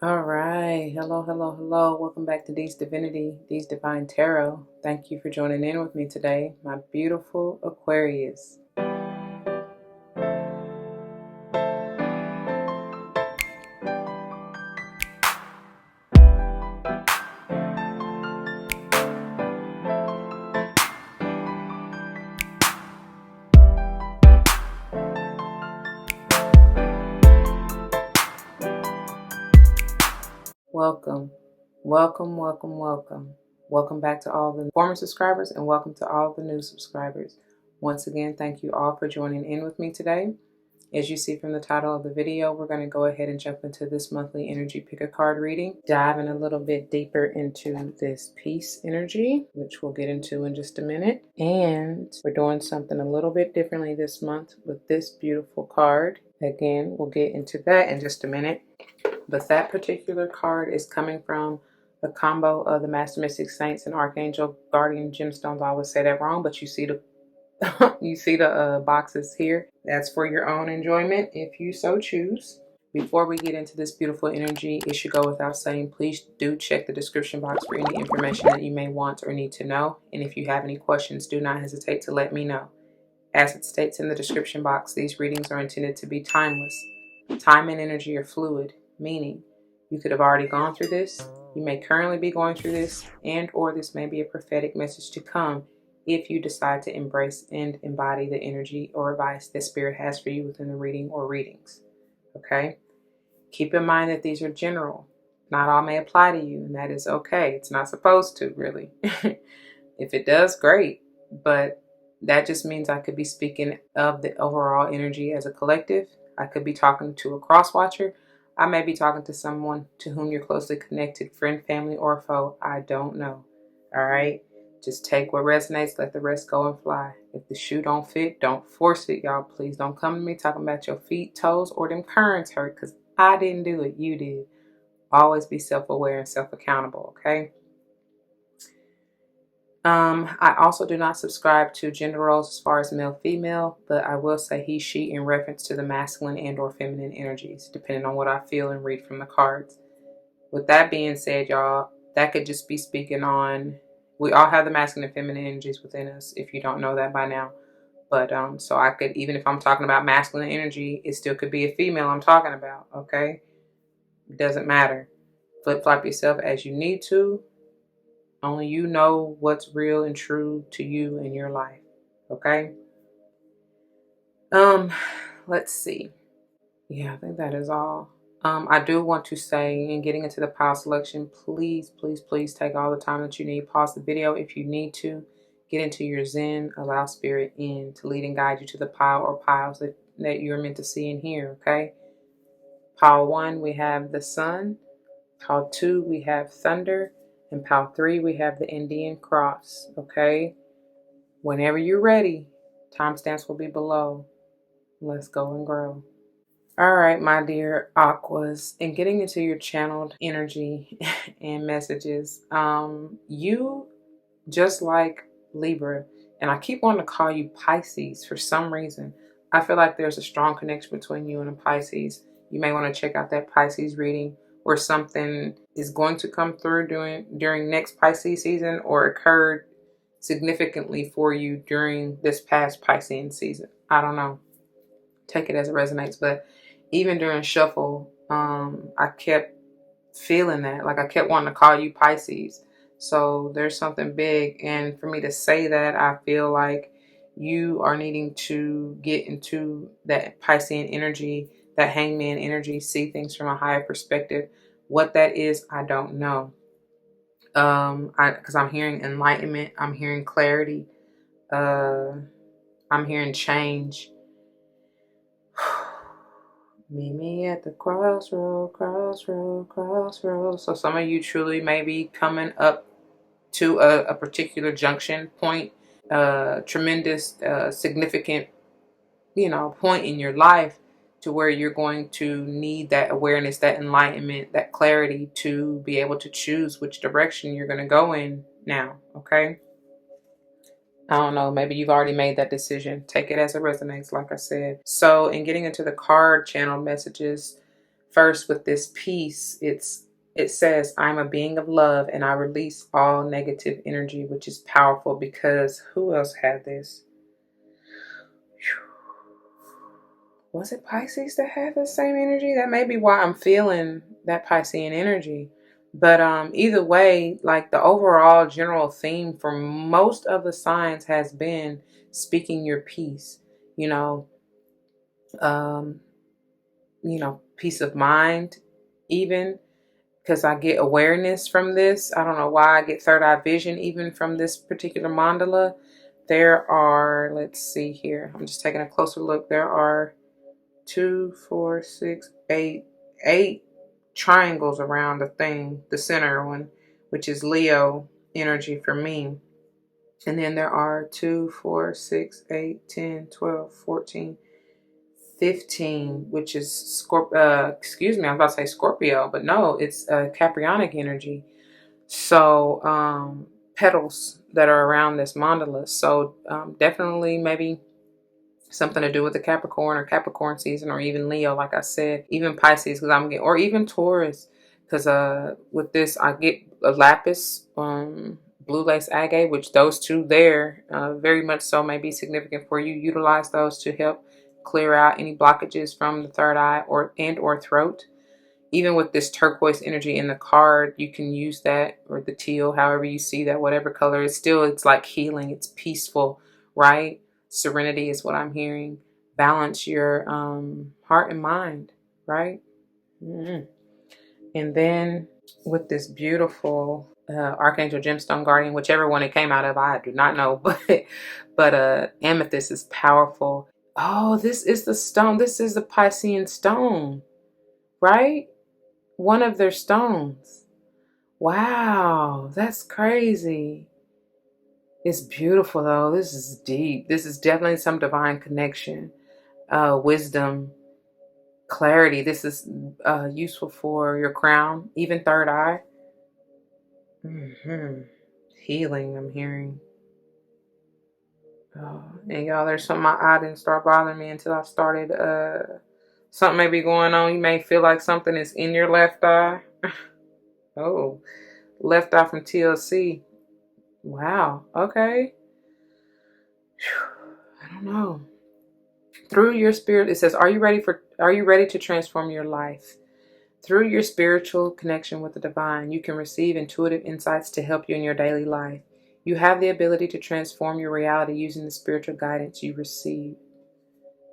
All right. Hello, hello, hello. Welcome back to D's Divinity, D's Divine Tarot. Thank you for joining in with me today, my beautiful Aquarius. Welcome, welcome, welcome, welcome. Welcome back to all the former subscribers and welcome to all the new subscribers. Once again, thank you all for joining in with me today. As you see from the title of the video, we're going to go ahead and jump into this monthly energy pick a card reading, diving a little bit deeper into this peace energy, which we'll get into in just a minute. And we're doing something a little bit differently this month with this beautiful card. Again, we'll get into that in just a minute. But that particular card is coming from the combo of the Master Mystic Saints and Archangel Guardian Gemstones. I always say that wrong, but you see the boxes here. That's for your own enjoyment if you so choose. Before we get into this beautiful energy, it should go without saying, please do check the description box for any information that you may want or need to know. And if you have any questions, do not hesitate to let me know. As it states in the description box, these readings are intended to be timeless. Time and energy are fluid, meaning you could have already gone through this, you may currently be going through this, and or this may be a prophetic message to come if you decide to embrace and embody the energy or advice that Spirit has for you within the reading or readings. Okay? Keep in mind that these are general. Not all may apply to you, and that is okay. It's not supposed to, really. If it does, great. But that just means I could be speaking of the overall energy as a collective. I could be talking to a cross watcher. I may be talking to someone to whom you're closely connected, friend, family, or foe. I don't know. All right? Just take what resonates, let the rest go and fly. If the shoe don't fit, don't force it, y'all. Please don't come to me talking about your feet, toes, or them currents hurt, because I didn't do it. You did. Always be self-aware and self-accountable, okay? I also do not subscribe to gender roles as far as male, female, but I will say he, she in reference to the masculine and or feminine energies, depending on what I feel and read from the cards. With that being said, y'all, that could just be speaking on, we all have the masculine and feminine energies within us, if you don't know that by now. But so I could, even if I'm talking about masculine energy, it still could be a female I'm talking about, okay? It doesn't matter. Flip-flop yourself as you need to. Only you know what's real and true to you in your life, okay? Let's see. Yeah, I think that is all. I do want to say, in getting into the pile selection, please, please, please take all the time that you need. Pause the video if you need to. Get into your zen. Allow Spirit in to lead and guide you to the pile or piles that you're meant to see and hear, okay? Pile 1, we have the sun. Pile 2, we have thunder. And pile 3, we have the Andean cross, okay? Whenever you're ready, timestamps will be below. Let's go and grow. All right, my dear Aquas, and getting into your channeled energy and messages, you, just like Libra, and I keep wanting to call you Pisces for some reason. I feel like there's a strong connection between you and a Pisces. You may want to check out that Pisces reading, or something is going to come through during next Pisces season, or occurred significantly for you during this past Piscean season. I don't know. Take it as it resonates. But even during shuffle, I kept feeling that. Like I kept wanting to call you Pisces. So there's something big. And for me to say that, I feel like you are needing to get into that Piscean energy, that hangman energy, see things from a higher perspective. What that is, I don't know. Because I'm hearing enlightenment, I'm hearing clarity, I'm hearing change. Meet me at the crossroad, crossroad, crossroad. So some of you truly may be coming up to a particular junction point, tremendous, significant, point in your life to where you're going to need that awareness, that enlightenment, that clarity to be able to choose which direction you're going to go in now, okay? I don't know, maybe you've already made that decision. Take it as it resonates, like I said. So in getting into the card channel messages, First, with this piece, it says, I'm a being of love and I release all negative energy, which is powerful because who else had this? Was it Pisces that had the same energy? That may be why I'm feeling that Piscean energy. But either way, like the overall general theme for most of the signs has been speaking your peace, you know, um, peace of mind, even because I get awareness from this. I don't know why I get third eye vision even from this particular mandala. There are, let's see here. I'm just taking a closer look. There are 2, 4, 6, 8 triangles around the thing, the center one, which is Leo energy for me. And then there are 2, 4, 6, 8, 10, 12, 14, 15, which is excuse me, I was about to say Scorpio, but no, it's Caprionic energy. So petals that are around this mandala. So definitely maybe something to do with the Capricorn or Capricorn season, or even Leo, like I said, even Pisces, because I'm getting, or even Taurus, because with this I get a lapis, blue lace agate, which those two there very much so may be significant for you. Utilize those to help clear out any blockages from the third eye or throat. Even with this turquoise energy in the card, you can use that, or the teal, however you see that, whatever color. It's like healing. It's peaceful, right? Serenity is what I'm hearing. Balance your heart and mind, right? Mm-hmm. And then with this beautiful Archangel Gemstone Guardian, whichever one it came out of, I do not know, but amethyst is powerful. Oh, this is the stone. This is the Piscean stone, right? One of their stones. Wow, that's crazy. It's beautiful though. This is deep. This is definitely some divine connection, wisdom, clarity. This is useful for your crown, even third eye. Healing, I'm hearing. Oh, and y'all, there's something my eye didn't start bothering me until I started. Something may be going on. You may feel like something is in your left eye. Oh, left eye from TLC. Wow. Okay. I don't know. Through your spirit, it says, are you ready to transform your life? Through your spiritual connection with the divine, you can receive intuitive insights to help you in your daily life. You have the ability to transform your reality using the spiritual guidance you receive.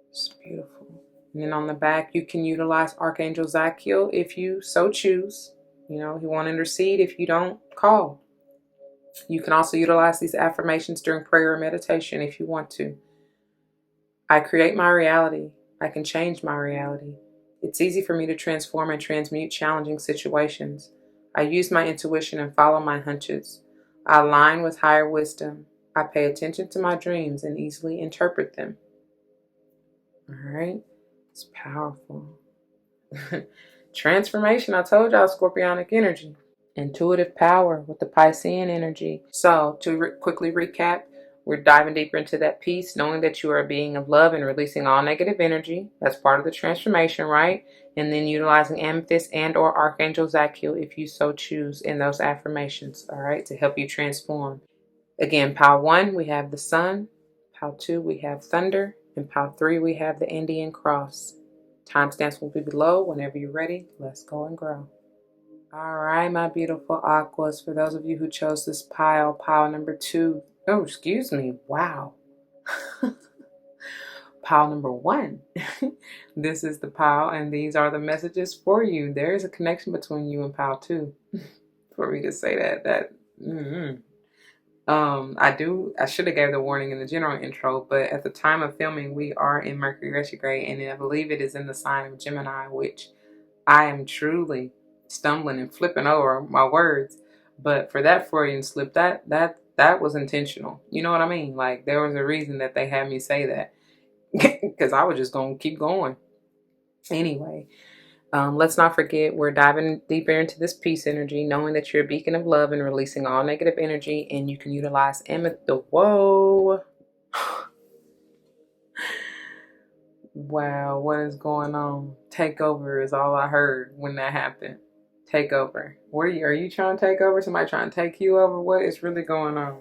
It's beautiful. And then on the back, you can utilize Archangel Zachiel if you so choose. You know, he won't intercede if you don't call. You can also utilize these affirmations during prayer or meditation if you want to. I create my reality. I can change my reality. It's easy for me to transform and transmute challenging situations. I use my intuition and follow my hunches. I align with higher wisdom. I pay attention to my dreams and easily interpret them. All right. It's powerful. Transformation. I told y'all, Scorpionic energy. Intuitive power with the Piscean energy. So to quickly recap, we're diving deeper into that piece, knowing that you are a being of love and releasing all negative energy. That's part of the transformation, right? And then utilizing amethyst and or Archangel Zachiel if you so choose in those affirmations, all right, to help you transform. Again, pile 1, we have the sun. Pile 2, we have thunder. And pile 3, we have the Andean cross. Timestamps will be below. Whenever you're ready, let's go and grow. All right, my beautiful Aquas. For those of you who chose this pile number 2. Oh, excuse me. Wow. Pile number 1. This is the pile, and these are the messages for you. There is a connection between you and pile 2. For me to say that. I should have gave the warning in the general intro, but at the time of filming, we are in Mercury retrograde, and I believe it is in the sign of Gemini, which I am truly stumbling and flipping over my words. But for that Freudian slip, that was intentional. You know what I mean? Like, there was a reason that they had me say that, because I was just going to keep going. Anyway, let's not forget, we're diving deeper into this peace energy, knowing that you're a beacon of love and releasing all negative energy, and you can utilize amethyst. Whoa. Wow, what is going on? Takeover is all I heard when that happened. Takeover. What are you trying to take over? Somebody trying to take you over? What is really going on?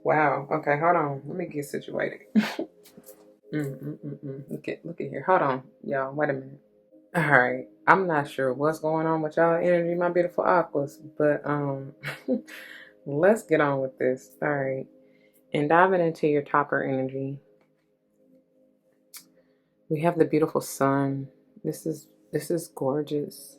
Wow. Okay, hold on. Let me get situated. Look at here. Hold on, y'all. Wait a minute. All right. I'm not sure what's going on with y'all energy, my beautiful aquas, but let's get on with this. All right. And diving into your topper energy, we have the beautiful sun. This is gorgeous.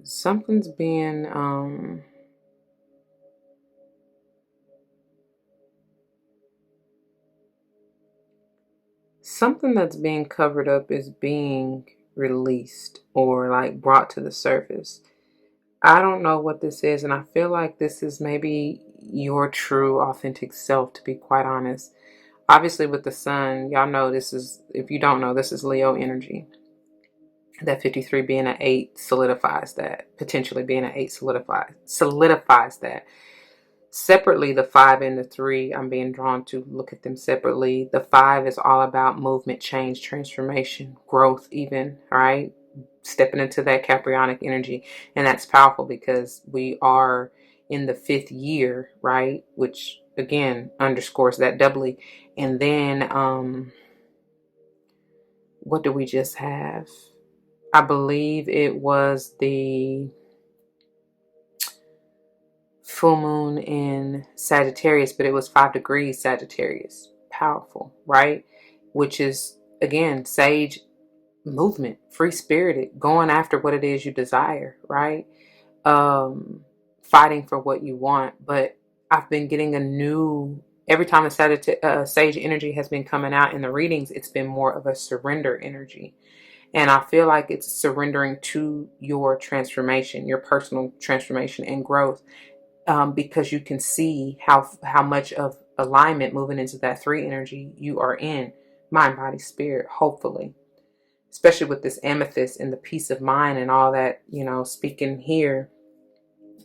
Something's being something that's being covered up is being released or like brought to the surface. I don't know what this is, and I feel like this is maybe your true authentic self, to be quite honest. Obviously with the sun, y'all know this is, if you don't know, this is Leo energy. That 53 being an 8 solidifies that. Potentially being an 8 solidifies that. Separately, the 5 and the 3, I'm being drawn to look at them separately. The 5 is all about movement, change, transformation, growth even, right? Stepping into that Caprionic energy. And that's powerful because we are in the 5th year, right? Which again underscores that doubly. And then what do we just have? I believe it was the full moon in Sagittarius, but it was 5 degrees Sagittarius. Powerful, right? Which is, again, sage movement, free spirited, going after what it is you desire, right? Fighting for what you want. But I've been getting every time the sage energy has been coming out in the readings, it's been more of a surrender energy. And I feel like it's surrendering to your transformation, your personal transformation and growth, because you can see how much of alignment moving into that 3 energy you are in, mind, body, spirit, hopefully. Especially with this amethyst and the peace of mind and all that, speaking here,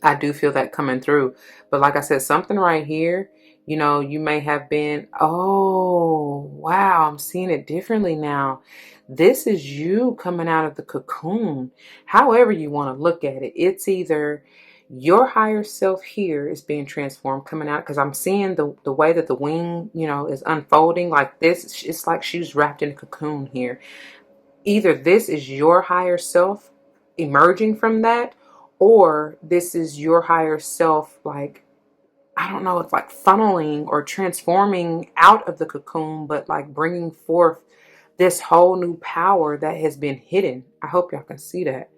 I do feel that coming through. But like I said, something right here, you may have been, oh, wow, I'm seeing it differently now. This is you coming out of the cocoon. However you want to look at it. It's either your higher self here is being transformed, coming out, because I'm seeing the way that the wing, is unfolding like this. It's like she's wrapped in a cocoon here. Either this is your higher self emerging from that, or this is your higher self, like, I don't know, it's like funneling or transforming out of the cocoon, but like bringing forth this whole new power that has been hidden. I hope y'all can see that.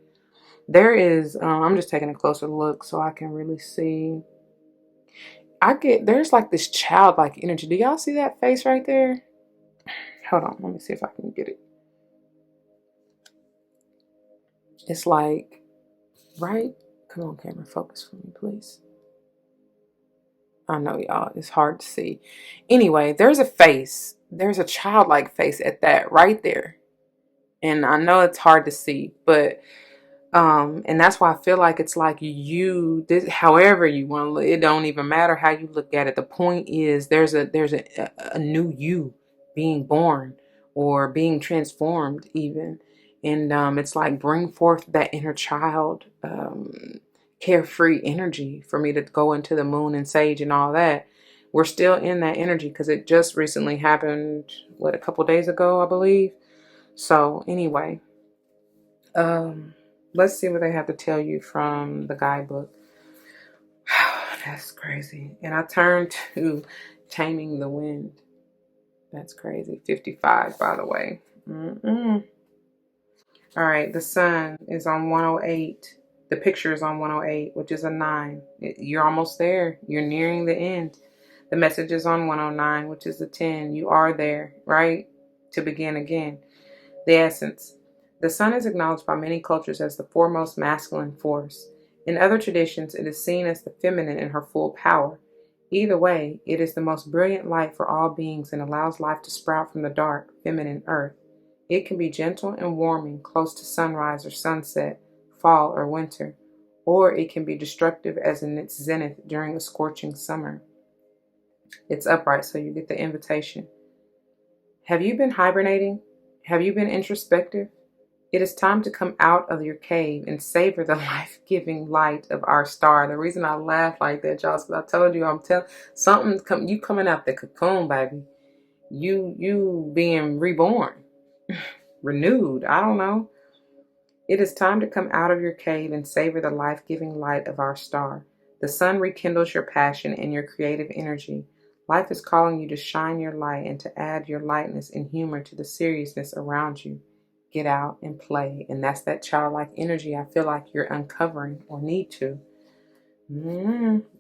There is, I'm just taking a closer look so I can really see. There's like this childlike energy. Do y'all see that face right there? Hold on, let me see if I can get it. It's like, right? Come on, camera, focus for me, please. I know, y'all, it's hard to see. Anyway, there's a face. There's a childlike face at that right there. And I know it's hard to see, but and that's why I feel like it's like however you want to look, it don't even matter how you look at it. The point is there's a new you being born or being transformed even. And it's like bring forth that inner child, carefree energy for me to go into the moon and sage and all that. We're still in that energy because it just recently happened, a couple days ago, I believe. So anyway, let's see what they have to tell you from the guidebook. That's crazy. And I turned to Taming the Wind. That's crazy. 55, by the way. All right. The sun is on 108. The picture is on 108, which is a 9. You're almost there. You're nearing the end. The message is on 109, which is a 10. You are there, right? To begin again. The essence. The sun is acknowledged by many cultures as the foremost masculine force. In other traditions, it is seen as the feminine in her full power. Either way, it is the most brilliant light for all beings and allows life to sprout from the dark, feminine earth. It can be gentle and warming, close to sunrise or sunset, fall or winter, or it can be destructive as in its zenith during a scorching summer. It's upright, so you get the invitation. Have you been hibernating? Have you been introspective? It is time to come out of your cave and savor the life-giving light of our star. The reason I laugh like that, y'all, is because I told you, you coming out the cocoon, baby. You being reborn, renewed. I don't know. It is time to come out of your cave and savor the life-giving light of our star. The sun rekindles your passion and your creative energy. Life is calling you to shine your light and to add your lightness and humor to the seriousness around you. Get out and play. And that's that childlike energy I feel like you're uncovering or need to.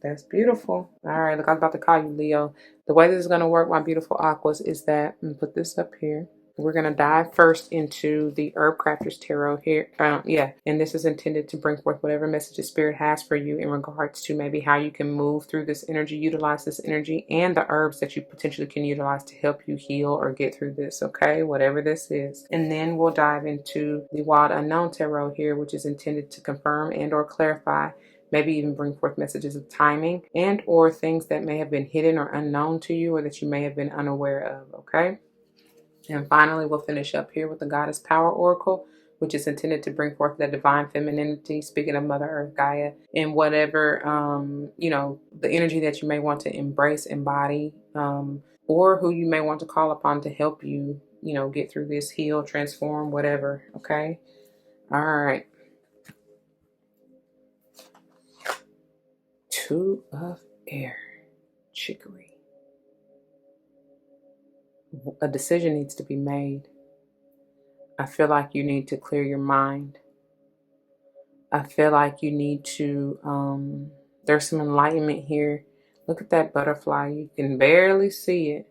That's beautiful. All right, look, I was about to call you Leo. The way this is going to work, my beautiful Aquas, is that I'm going to put this up here. We're going to dive first into the Herbcrafter's Tarot here. And this is intended to bring forth whatever messages Spirit has for you in regards to maybe how you can move through this energy, utilize this energy, and the herbs that you potentially can utilize to help you heal or get through this, okay? Whatever this is. And then we'll dive into the Wild Unknown Tarot here, which is intended to confirm and or clarify, maybe even bring forth messages of timing and or things that may have been hidden or unknown to you or that you may have been unaware of, okay? And finally, we'll finish up here with the Goddess Power Oracle, which is intended to bring forth that divine femininity, speaking of Mother Earth, Gaia, and whatever, the energy that you may want to embrace, embody, or who you may want to call upon to help you, get through this, heal, transform, whatever, okay? All right. Two of Air, Chicory. A decision needs to be made. I feel like you need to clear your mind. I feel like you need to, there's some enlightenment here. Look at that butterfly. You can barely see it.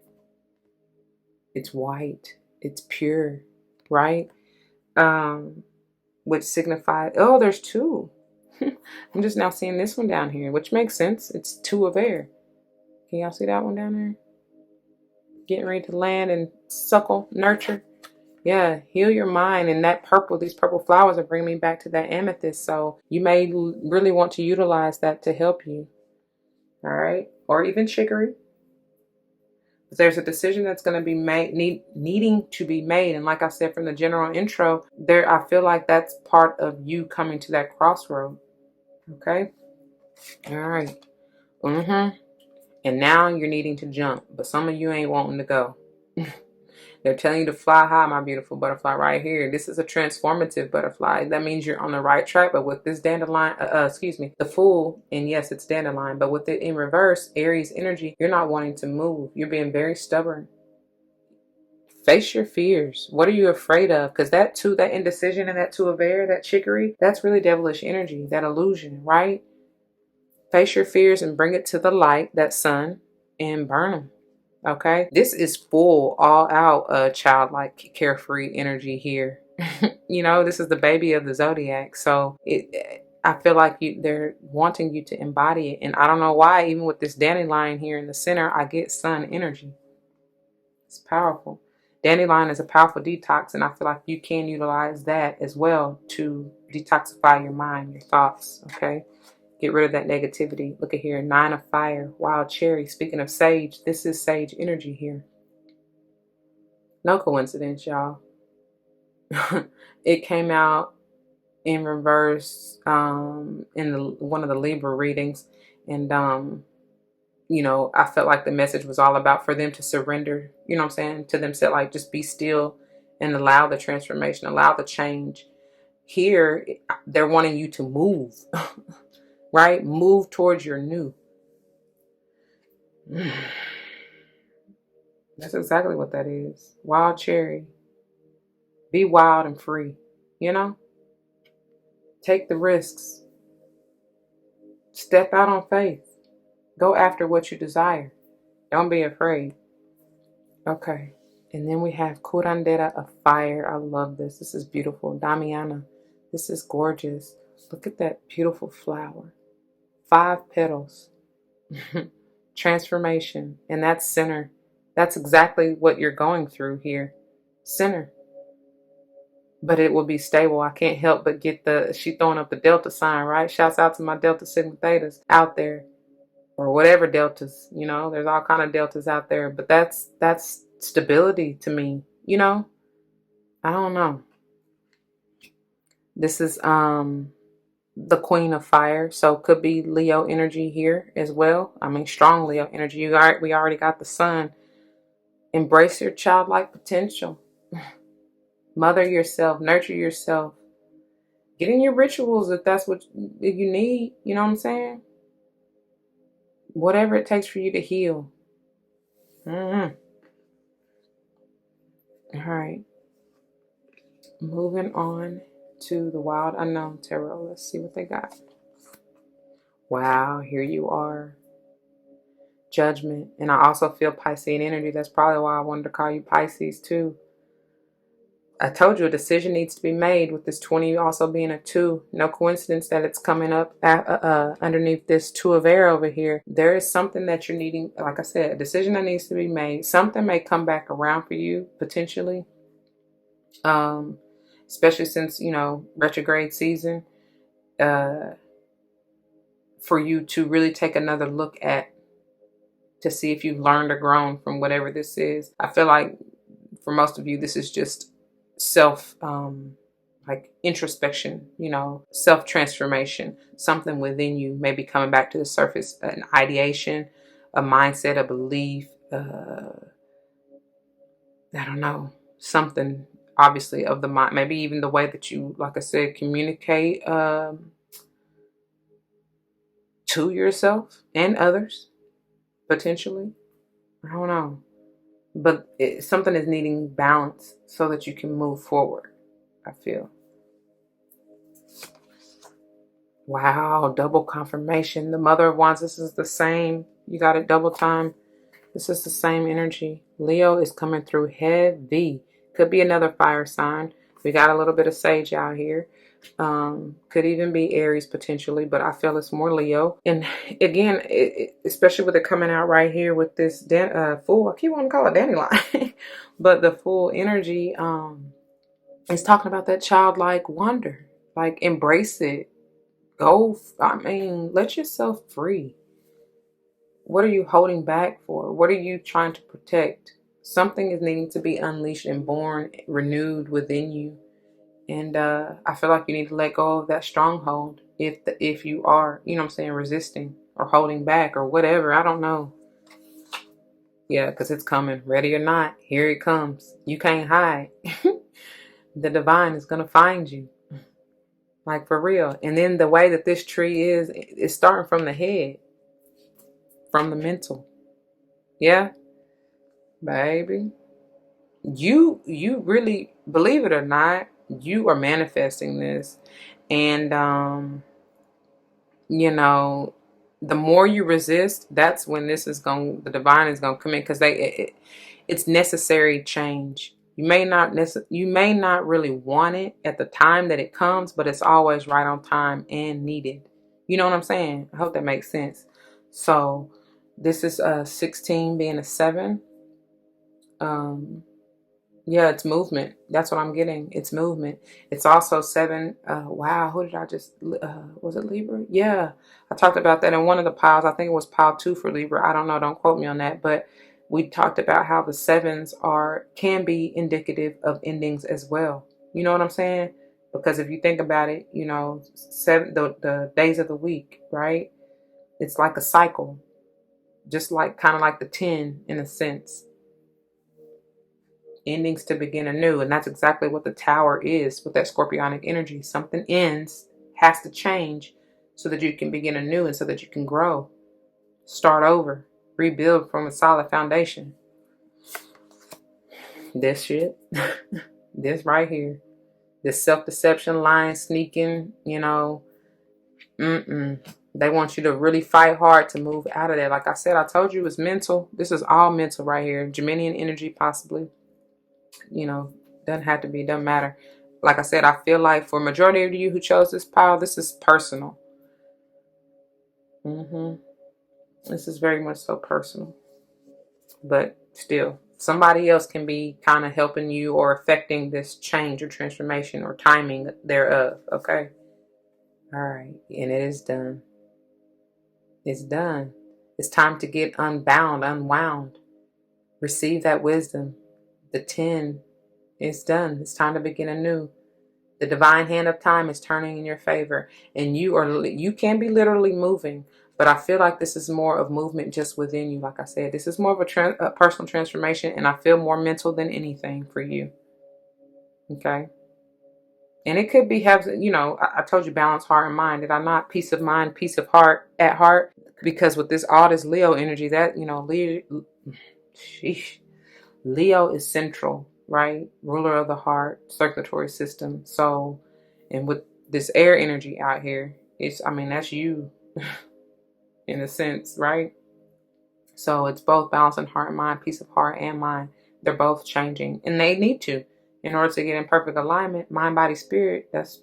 It's white. It's pure, right? Which signifies, oh, there's two. I'm just now seeing this one down here, which makes sense. It's two of air. Can y'all see that one down there? Getting ready to land and suckle, nurture. Yeah, heal your mind. And that purple, these purple flowers are bringing me back to that amethyst. So you may really want to utilize that to help you. All right. Or even chicory. There's a decision that's going to be made, needing to be made. And like I said from the general intro, I feel like that's part of you coming to that crossroad. Okay. All right. And now you're needing to jump, but some of you ain't wanting to go. They're telling you to fly high, my beautiful butterfly, right here. This is a transformative butterfly. That means you're on the right track, but with this dandelion, the Fool, and yes, it's dandelion, but with it in reverse, Aries energy, you're not wanting to move. You're being very stubborn. Face your fears. What are you afraid of? Because that indecision and that two of air, that chicory, that's really devilish energy, that illusion, right? Face your fears and bring it to the light, that sun, and burn them. Okay? This is full, all out, childlike, carefree energy here. This is the baby of the zodiac. So I feel like they're wanting you to embody it. And I don't know why, even with this dandelion here in the center, I get sun energy. It's powerful. Dandelion is a powerful detox, and I feel like you can utilize that as well to detoxify your mind, your thoughts, okay? Get rid of that negativity. Look at here, 9 of Fire, Wild Cherry. Speaking of sage, this is sage energy here. No coincidence, y'all. It came out in reverse in one of the Libra readings. And, I felt like the message was all about for them to surrender, to themselves, like just be still and allow the transformation, allow the change. Here, they're wanting you to move. Right? Move towards your new. That's exactly what that is. Wild cherry. Be wild and free. Take the risks. Step out on faith. Go after what you desire. Don't be afraid. Okay. And then we have Curandera of Fire. I love this. This is beautiful. Damiana. This is gorgeous. Look at that beautiful flower. 5 petals. Transformation. And that's center. That's exactly what you're going through here. Center. but it will be stable. I can't help but get she throwing up the Delta sign, right? Shouts out to my Delta Sigma Thetas out there, or whatever Deltas, you know, there's all kind of Deltas out there, but that's stability to me, you know? I don't know. This is the Queen of Fire, so could be Leo energy here as well. I mean, strong Leo energy. We already got the sun. Embrace your childlike potential. Mother yourself, nurture yourself. Get in your rituals if that's what you need. You know what I'm saying? Whatever it takes for you to heal. All right. Moving on to the Wild Unknown Tarot. Let's see what they got. Wow, here you are. Judgment. And I also feel Piscean energy. That's probably why I wanted to call you Pisces too. I told you a decision needs to be made with this 20 also being a 2. No coincidence that it's coming up underneath this 2 of air over here. There is something that you're needing. Like I said, a decision that needs to be made. Something may come back around for you potentially. Especially since, you know, retrograde season. For you to really take another look at to see if you've learned or grown from whatever this is. I feel like for most of you, this is just self like introspection, you know, self-transformation. Something within you may be coming back to the surface, an ideation, a mindset, a belief, I don't know, something obviously of the mind, maybe even the way that you, like I said, communicate to yourself and others potentially. I don't know. But something is needing balance so that you can move forward, I feel. Wow, double confirmation. The Mother of Wands, this is the same. You got it double time. This is the same energy. Leo is coming through heavy. Could be another fire sign. We got a little bit of Sage out here. Could even be Aries potentially, but I feel it's more Leo. And again, especially with it coming out right here with this Fool. I keep wanting to call it dandelion, but the Fool energy is talking about that childlike wonder. Like, embrace it. Go. I mean, let yourself free. What are you holding back for? What are you trying to protect? Something is needing to be unleashed and born, renewed within you. And I feel like you need to let go of that stronghold if you are, you know what I'm saying, resisting or holding back or whatever. I don't know. Yeah, because it's coming. Ready or not, here it comes. You can't hide. The divine is going to find you. Like, for real. And then the way that this tree is, it's starting from the head. From the mental. Yeah. Baby. You really, believe it or not, you are manifesting this. And you know, the more you resist, that's when the divine is going to come in, because it's necessary change. You may not really want it at the time that it comes, but it's always right on time and needed. You know what I'm saying? I hope that makes sense. So this is 16 being a 7. Yeah, it's movement. That's what I'm getting. It's movement. It's also 7. Wow, who did I just, was it Libra? Yeah, I talked about that in one of the piles. I think it was pile 2 for Libra. I don't know. Don't quote me on that. But we talked about how the 7s can be indicative of endings as well. You know what I'm saying? Because if you think about it, you know, the days of the week, right? It's like a cycle, just like kind of like the 10 in a sense. Endings to begin anew. And that's exactly what the Tower is with that Scorpionic energy. Something ends, has to change so that you can begin anew and so that you can grow, start over, rebuild from a solid foundation. This shit, this right here, this self-deception, lying, sneaking, you know, they want you to really fight hard to move out of there. Like I said, I told you it's mental. This is all mental right here. Geminian energy possibly. You know, doesn't have to be, doesn't matter. Like I said, I feel like for majority of you who chose this pile, this is personal. This is very much so personal. But still, somebody else can be kind of helping you or affecting this change or transformation or timing thereof. Okay. All right. And it is done. It's done. It's time to get unbound, unwound. Receive that wisdom. The 10 is done. It's time to begin anew. The divine hand of time is turning in your favor, and you can be literally moving, but I feel like this is more of movement just within you. Like I said, this is more of a personal transformation, and I feel more mental than anything for you. Okay. And it could be I told you balance heart and mind. Did I not? Peace of mind, peace of heart at heart. Because with all this Leo energy, that, Leo is central, right? Ruler of the heart, circulatory system. So, and with this air energy out here, that's you in a sense, right? So it's both balancing heart and mind, peace of heart and mind. They're both changing, and they need to, in order to get in perfect alignment, mind, body, spirit. That's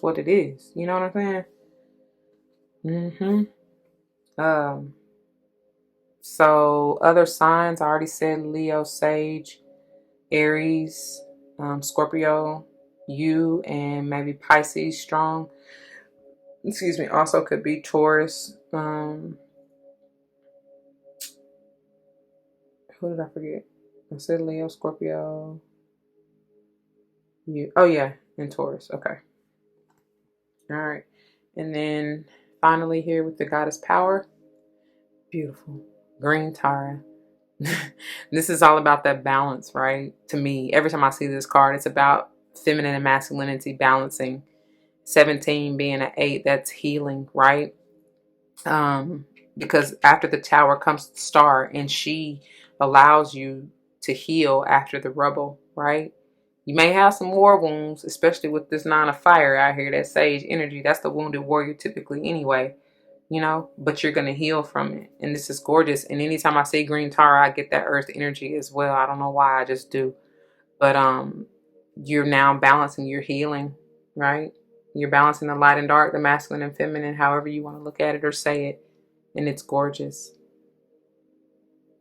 what it is. You know what I'm saying? So other signs, I already said Leo, Sage, Aries, Scorpio, you, and maybe Pisces strong. Excuse me. Also could be Taurus. Who did I forget? I said Leo, Scorpio, you. Oh yeah, and Taurus. Okay. All right. And then finally here with the goddess power. Beautiful. Green Tara. This is all about that balance, right? To me, every time I see this card, it's about feminine and masculinity balancing. 17 being an 8, that's healing, right? Because after the tower comes the star, and she allows you to heal after the rubble, right? You may have some war wounds, especially with this 9 of fire out here, that sage energy. That's the wounded warrior typically anyway, but you're going to heal from it. And this is gorgeous. And anytime I see green Tara, I get that earth energy as well. I don't know why, I just do. But you're now balancing, you're healing, right? You're balancing the light and dark, the masculine and feminine, however you want to look at it or say it. And it's gorgeous.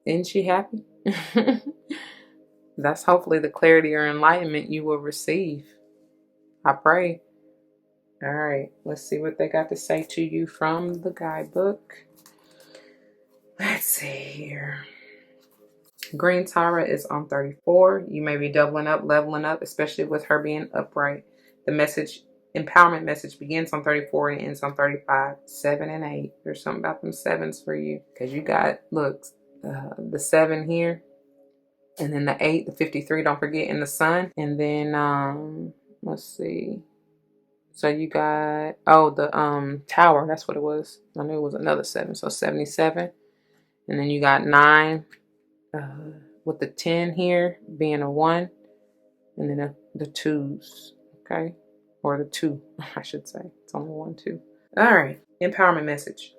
Isn't she happy? That's hopefully the clarity or enlightenment you will receive. I pray. All right, let's see what they got to say to you from the guidebook. Let's see here. Green Tara is on 34. You may be doubling up, leveling up, especially with her being upright. The empowerment message begins on 34 and ends on 35. 7 and 8. There's something about them 7s for you, because you got, look, the 7 here, and then the 8, the 53, don't forget, in the sun. And then let's see. So you got, the tower, that's what it was. I knew it was another 7, so 77. And then you got 9 with the 10 here being a 1, and then the 2s, okay? Or the 2, I should say. It's only 1, 2. All right, empowerment message.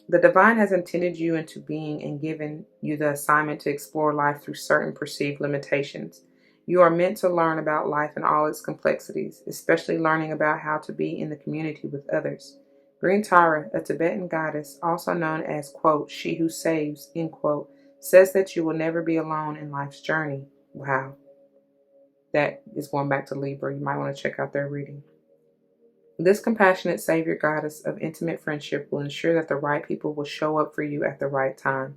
The divine has intended you into being and given you the assignment to explore life through certain perceived limitations. You are meant to learn about life and all its complexities, especially learning about how to be in the community with others. Green Tara, a Tibetan goddess, also known as, quote, she who saves, end quote, says that you will never be alone in life's journey. Wow. That is going back to Libra. You might want to check out their reading. This compassionate savior goddess of intimate friendship will ensure that the right people will show up for you at the right time.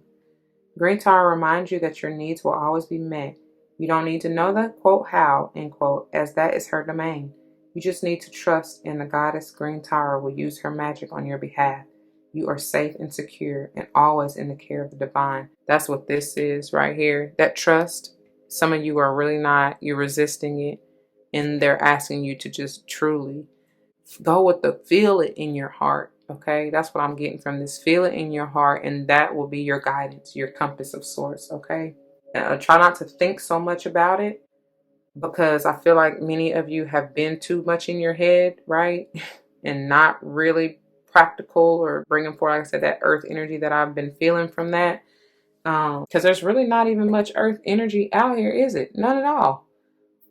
Green Tara reminds you that your needs will always be met. You don't need to know the, quote, how, end quote, as that is her domain. You just need to trust, and the goddess Green Tara will use her magic on your behalf. You are safe and secure and always in the care of the divine. That's what this is right here. That trust, some of you are really not, you're resisting it, and they're asking you to just truly go with the feel it in your heart. Okay, that's what I'm getting from this. Feel it in your heart, and that will be your guidance, your compass of sorts. Okay, try not to think so much about it, because I feel like many of you have been too much in your head, right? And not really practical or bringing forth, like I said, that earth energy that I've been feeling from that. Because there's really not even much earth energy out here, is it? None at all.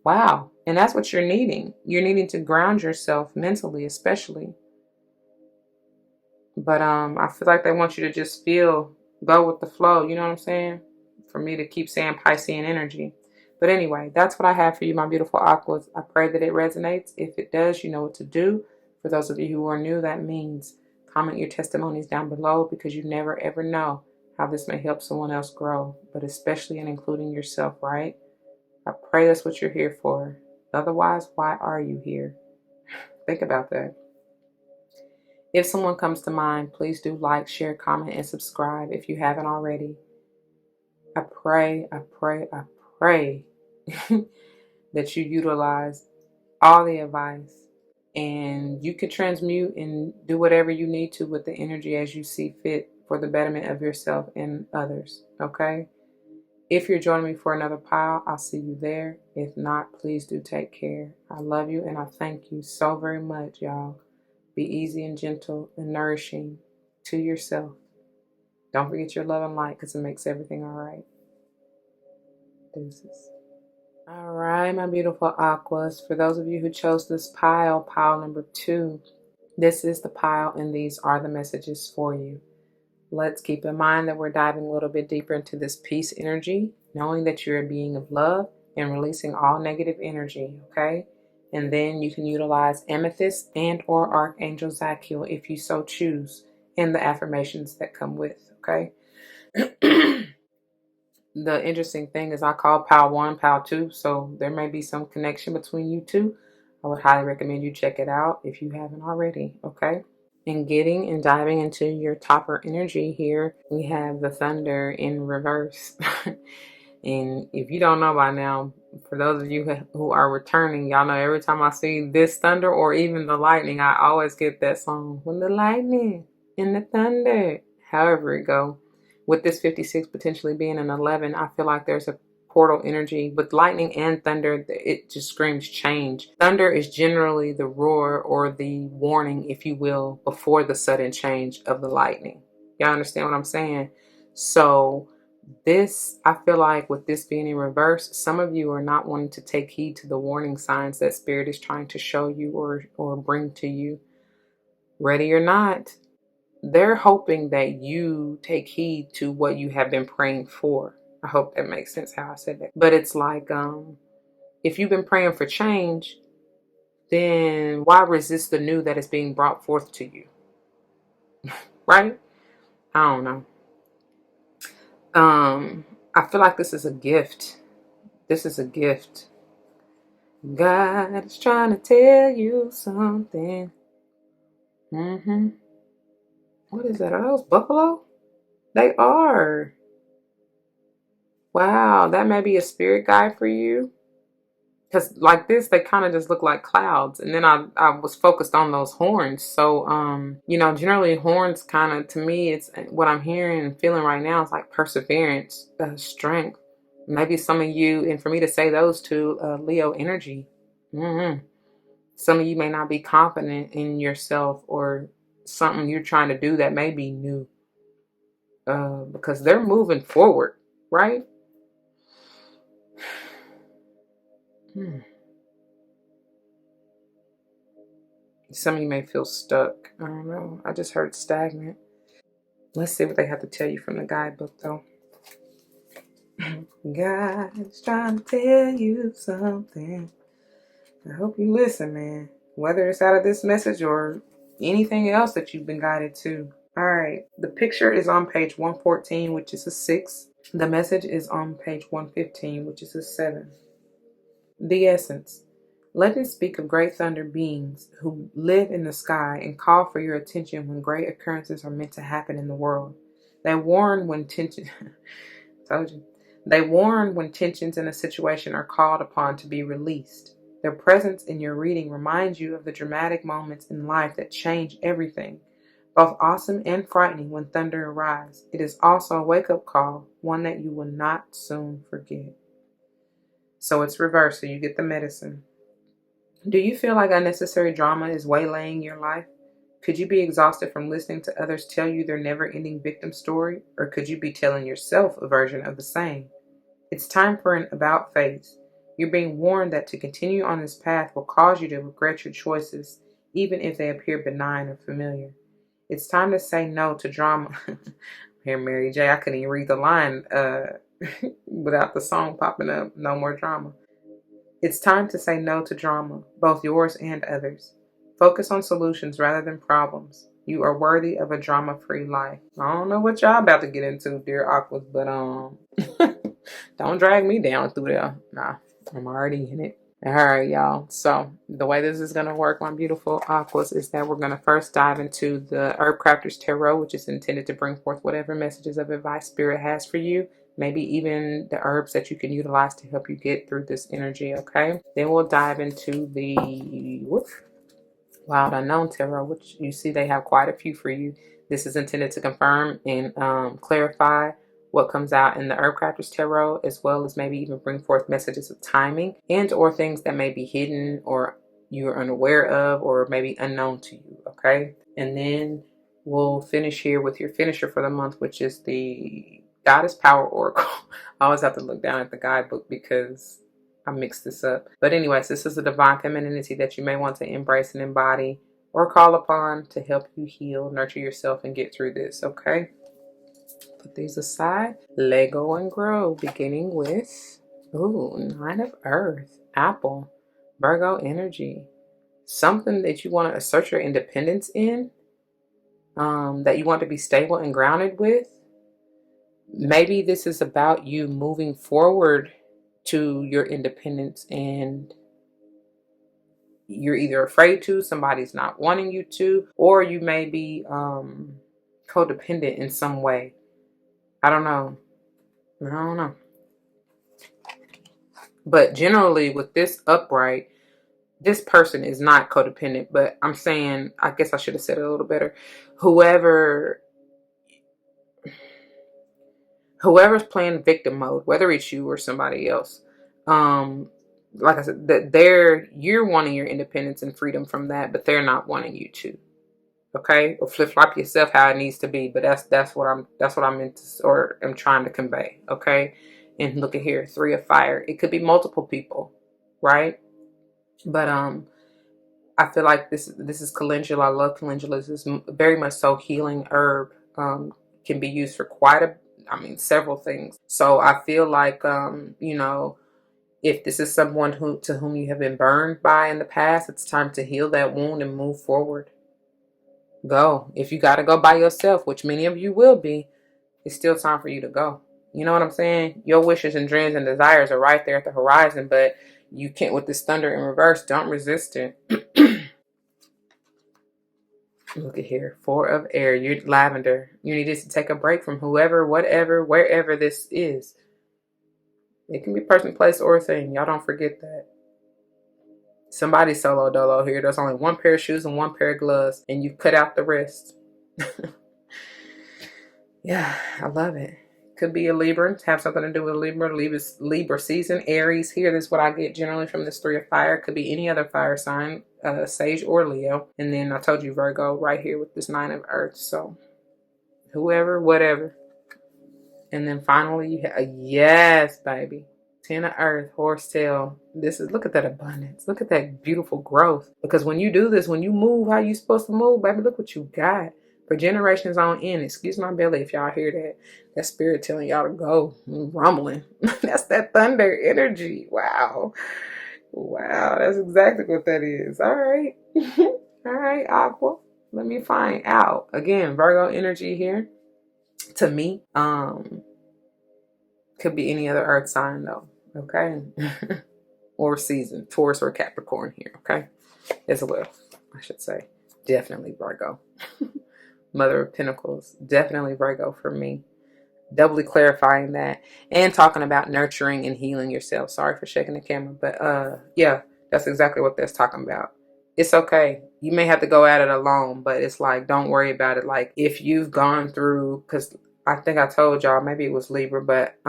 Wow. And that's what you're needing. You're needing to ground yourself mentally, especially. But I feel like they want you to just go with the flow. You know what I'm saying? for me to keep saying Piscean energy. But anyway, that's what I have for you, my beautiful aquas. I pray that it resonates. If it does, you know what to do. For those of you who are new, that means comment your testimonies down below, because you never ever know how this may help someone else grow, but especially in including yourself, right? I pray that's what you're here for. Otherwise, why are you here? Think about that. If someone comes to mind, please do like, share, comment, and subscribe if you haven't already. I pray that you utilize all the advice, and you can transmute and do whatever you need to with the energy as you see fit for the betterment of yourself and others, okay? If you're joining me for another pile, I'll see you there. If not, please do take care. I love you and I thank you so very much, y'all. Be easy and gentle and nourishing to yourself. Don't forget your love and light, because it makes everything all right. Deuces. All right, my beautiful aquas. For those of you who chose this pile number 2, this is the pile and these are the messages for you. Let's keep in mind that we're diving a little bit deeper into this peace energy, knowing that you're a being of love and releasing all negative energy, okay? And then you can utilize Amethyst and or Archangel Zakiel if you so choose, and the affirmations that come with, okay? The interesting thing is I call pile 1 pile 2, so there may be some connection between you two. I would highly recommend you check it out if you haven't already, okay? And getting and diving into your topper energy here, we have the thunder in reverse. And if you don't know by now, for those of you who are returning, y'all know every time I see this thunder or even the lightning, I always get that song, when the lightning and the thunder, however it go. With this 56 potentially being an 11, I feel like there's a portal energy. With lightning and thunder, it just screams change. Thunder is generally the roar or the warning, if you will, before the sudden change of the lightning. Y'all understand what I'm saying? So this, I feel like with this being in reverse, some of you are not wanting to take heed to the warning signs that Spirit is trying to show you or bring to you. Ready or not, they're hoping that you take heed to what you have been praying for. I hope that makes sense how I said that. But it's like, if you've been praying for change, then why resist the new that is being brought forth to you? Right? I don't know. I feel like this is a gift. This is a gift. God is trying to tell you something. What is that? Are those buffalo? They are. Wow, that may be a spirit guide for you. Because like this, they kind of just look like clouds. And then I was focused on those horns. So, generally horns kind of, to me, it's what I'm hearing and feeling right now is like perseverance, strength. Maybe some of you, and for me to say those two, Leo energy. Some of you may not be confident in yourself or something you're trying to do that may be new. Because they're moving forward, right? Some of you may feel stuck. I don't know. I just heard stagnant. Let's see what they have to tell you from the guidebook, though. God's trying to tell you something. I hope you listen, man. Whether it's out of this message or anything else that you've been guided to. All right. The picture is on page 114, which is a 6. The message is on page 115, which is a 7. The essence. Legends speak of great thunder beings who live in the sky and call for your attention when great occurrences are meant to happen in the world. They warn when told you. They warn when tensions in a situation are called upon to be released. Their presence in your reading reminds you of the dramatic moments in life that change everything, both awesome and frightening when thunder arrives. It is also a wake-up call, one that you will not soon forget. So it's reversed, so you get the medicine. Do you feel like unnecessary drama is waylaying your life? Could you be exhausted from listening to others tell you their never-ending victim story? Or could you be telling yourself a version of the same? It's time for an about face. You're being warned that to continue on this path will cause you to regret your choices, even if they appear benign or familiar. It's time to say no to drama. Here, Mary J., I couldn't even read the line. Without the song popping up, no more drama. It's time to say no to drama, both yours and others. Focus on solutions rather than problems. You are worthy of a drama-free life. I don't know what y'all about to get into, dear Aquas, but don't drag me down through there. Nah, I'm already in it. All right, y'all. So the way this is going to work, my beautiful Aquas, is that we're going to first dive into the Herbcrafter's Tarot, which is intended to bring forth whatever messages of advice Spirit has for you. Maybe even the herbs that you can utilize to help you get through this energy, okay? Then we'll dive into the Wild Unknown Tarot, which you see they have quite a few for you. This is intended to confirm and clarify what comes out in the Herbcrafter's Tarot, as well as maybe even bring forth messages of timing and or things that may be hidden or you're unaware of or maybe unknown to you, okay? And then we'll finish here with your finisher for the month, which is the Goddess Power Oracle. I always have to look down at the guidebook because I mixed this up. But anyways, this is a divine femininity that you may want to embrace and embody or call upon to help you heal, nurture yourself, and get through this, okay? Put these aside. Let go and grow, beginning with, Nine of Earth, Apple, Virgo energy. Something that you want to assert your independence in, that you want to be stable and grounded with. Maybe this is about you moving forward to your independence and you're either afraid to, somebody's not wanting you to, or you may be codependent in some way. I don't know. But generally with this upright, this person is not codependent, but I'm saying, I guess I should have said it a little better. Whoever's playing victim mode, whether it's you or somebody else, like I said, that you're wanting your independence and freedom from that, but they're not wanting you to. Okay, or flip flop yourself how it needs to be, but that's what I'm into or am trying to convey. Okay, and look at here, 3 of Fire. It could be multiple people, right? But I feel like this is calendula. I love calendula. This is very much so healing herb. Can be used for several things. So I feel like if this is someone to whom you have been burned by in the past, it's time to heal that wound and move forward. Go. If you got to go by yourself, which many of you will be, it's still time for you to go. You know what I'm saying? Your wishes and dreams and desires are right there at the horizon, but you can't, with this thunder in reverse, don't resist it. Look at here. 4 of Air. You're lavender. You need to take a break from whoever, whatever, wherever this is. It can be person, place, or thing. Y'all don't forget that. Somebody's solo dolo here. There's only 1 pair of shoes and 1 pair of gloves, and you cut out the rest. Yeah, I love it. Could be a Libra. Have something to do with Libra season. Aries here. This is what I get generally from this 3 of Fire. Could be any other fire sign, Sage or Leo. And then I told you Virgo right here with this 9 of Earth. So whoever, whatever. And then finally you have, yes, baby. 10 of Earth, horsetail. Look at that abundance. Look at that beautiful growth. Because when you do this, when you move how you supposed to move, baby, look what you got. For generations on end. Excuse my belly if y'all hear that. That spirit telling y'all to go. Rumbling. That's that thunder energy. Wow. Wow. That's exactly what that is. All right. All right, Aqua. Let me find out. Again, Virgo energy here. To me, could be any other earth sign though. Okay. Or season. Taurus or Capricorn here. Okay. As well, I should say. Definitely Virgo. Mother of Pentacles. Definitely Virgo for me. Doubly clarifying that. And talking about nurturing and healing yourself. Sorry for shaking the camera. But yeah, that's exactly what that's talking about. It's okay. You may have to go at it alone. But it's like, don't worry about it. Like if you've gone through, because I think I told y'all, maybe it was Libra, but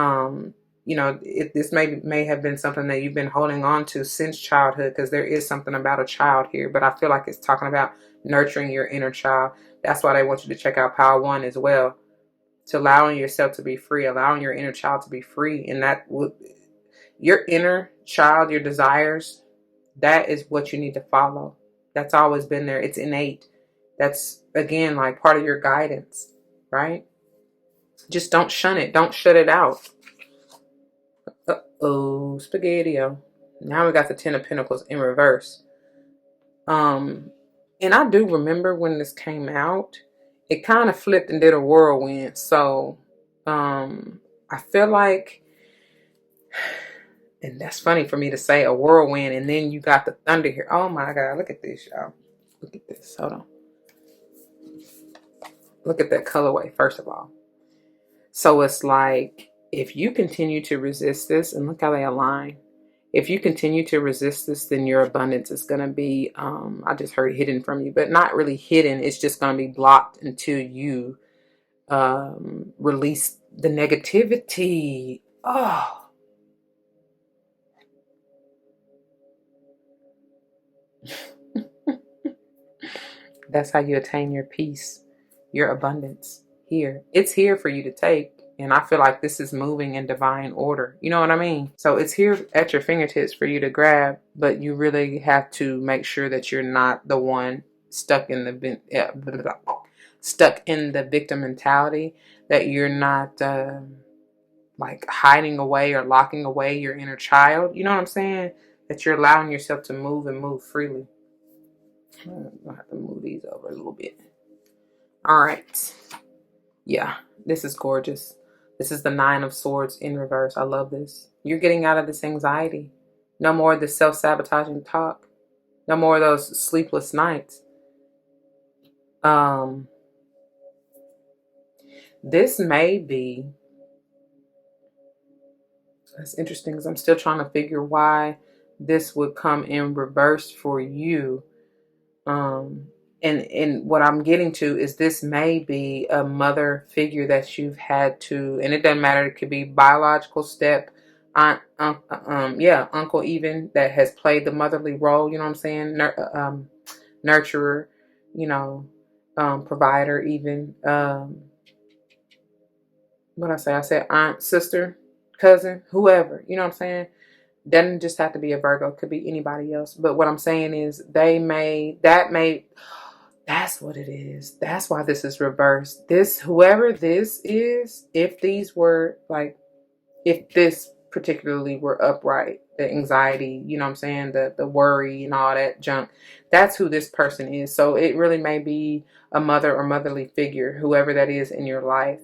this may have been something that you've been holding on to since childhood, because there is something about a child here, but I feel like it's talking about nurturing your inner child. That's why they want you to check out Power 1 as well, to allowing yourself to be free, allowing your inner child to be free. And your inner child, your desires, that is what you need to follow. That's always been there. It's innate. That's, again, like part of your guidance, right? Just don't shun it. Don't shut it out. Uh-oh, spaghetti-o. Now we got the Ten of Pentacles in reverse. And I do remember when this came out, it kind of flipped and did a whirlwind. So, I feel like, and that's funny for me to say, a whirlwind, and then you got the thunder here. Oh my God, look at this, y'all. Look at this. Hold on. Look at that colorway, first of all. So it's like, if you continue to resist this, and look how they align. If you continue to resist this, then your abundance is going to be, I just heard hidden from you, but not really hidden. It's just going to be blocked until you release the negativity. Oh. That's how you attain your peace, your abundance here. It's here for you to take. And I feel like this is moving in divine order. You know what I mean? So it's here at your fingertips for you to grab, but you really have to make sure that you're not the one stuck in the victim mentality, that you're not like hiding away or locking away your inner child. You know what I'm saying? That you're allowing yourself to move and move freely. I'm gonna have to move these over a little bit. All right. Yeah, this is gorgeous. This is the Nine of Swords in reverse. I love this. You're getting out of this anxiety. No more of this self-sabotaging talk. No more of those sleepless nights. This may be, that's interesting because I'm still trying to figure why this would come in reverse for you. And what I'm getting to is this may be a mother figure that you've had to, and it doesn't matter, it could be biological step, aunt, uncle even, that has played the motherly role, you know what I'm saying? Nurturer, you know, provider even. What I say? I said aunt, sister, cousin, whoever, you know what I'm saying? Doesn't just have to be a Virgo, it could be anybody else. But what I'm saying is that's what it is. That's why this is reversed. Whoever this is, if this particularly were upright, the anxiety, you know what I'm saying, the worry and all that junk, that's who this person is. So it really may be a mother or motherly figure, whoever that is in your life,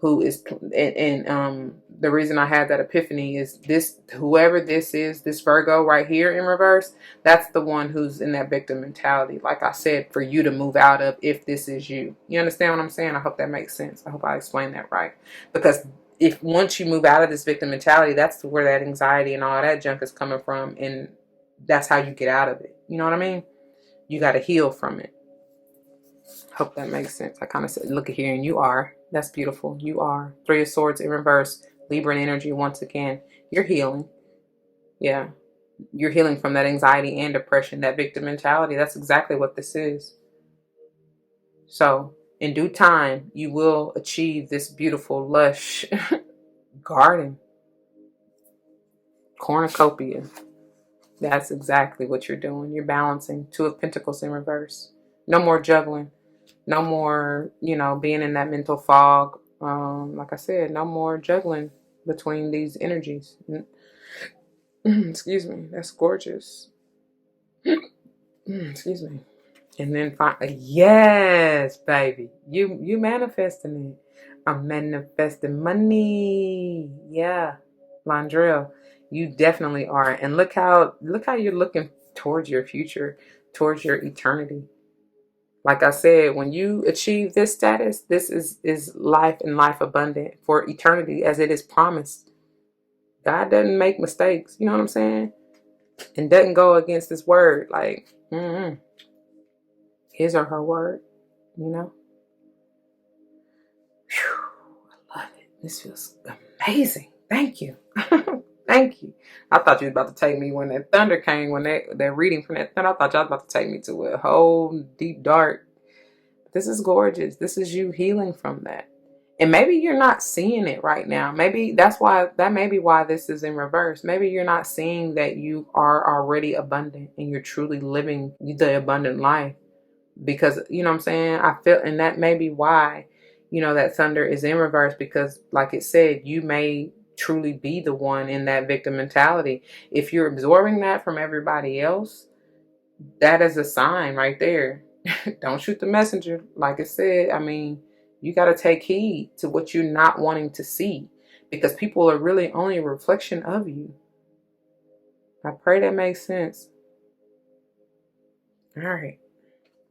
who is, and the reason I had that epiphany is this, whoever this is, this Virgo right here in reverse, that's the one who's in that victim mentality, like I said, for you to move out of, if this is you. You understand what I'm saying? I hope that makes sense. I hope I explained that right. Because if once you move out of this victim mentality, that's where that anxiety and all that junk is coming from, and that's how you get out of it. You know what I mean? You got to heal from it. Hope that makes sense. I kind of said, look at here, and you are. That's beautiful. You are. Three of Swords in reverse. Libra energy once again. You're healing. Yeah. You're healing from that anxiety and depression, that victim mentality. That's exactly what this is. So, in due time, you will achieve this beautiful, lush garden. Cornucopia. That's exactly what you're doing. You're balancing. Two of Pentacles in reverse. No more juggling. No more, being in that mental fog. Like I said, no more juggling between these energies. Excuse me. That's gorgeous. Excuse me. And then yes, baby. You manifesting it. I'm manifesting money. Yeah. Landrell, you definitely are. And look how you're looking towards your future, towards your eternity. Like I said, when you achieve this status, this is life and life abundant for eternity as it is promised. God doesn't make mistakes. You know what I'm saying? And doesn't go against his word. Like, his or her word, Whew, I love it. This feels amazing. Thank you. Thank you. I thought you was about to take me when that thunder came, when that reading from that thunder. I thought y'all was about to take me to a whole deep dark. This is gorgeous. This is you healing from that. And maybe you're not seeing it right now. Maybe that may be why this is in reverse. Maybe you're not seeing that you are already abundant and you're truly living the abundant life. Because, you know what I'm saying? I feel, and that may be why, that thunder is in reverse, because like it said, you may truly be the one in that victim mentality. If you're absorbing that from everybody else, that is a sign right there. Don't shoot the messenger. Like I said, I mean, you got to take heed to what you're not wanting to see, because people are really only a reflection of you. I pray that makes sense. All right.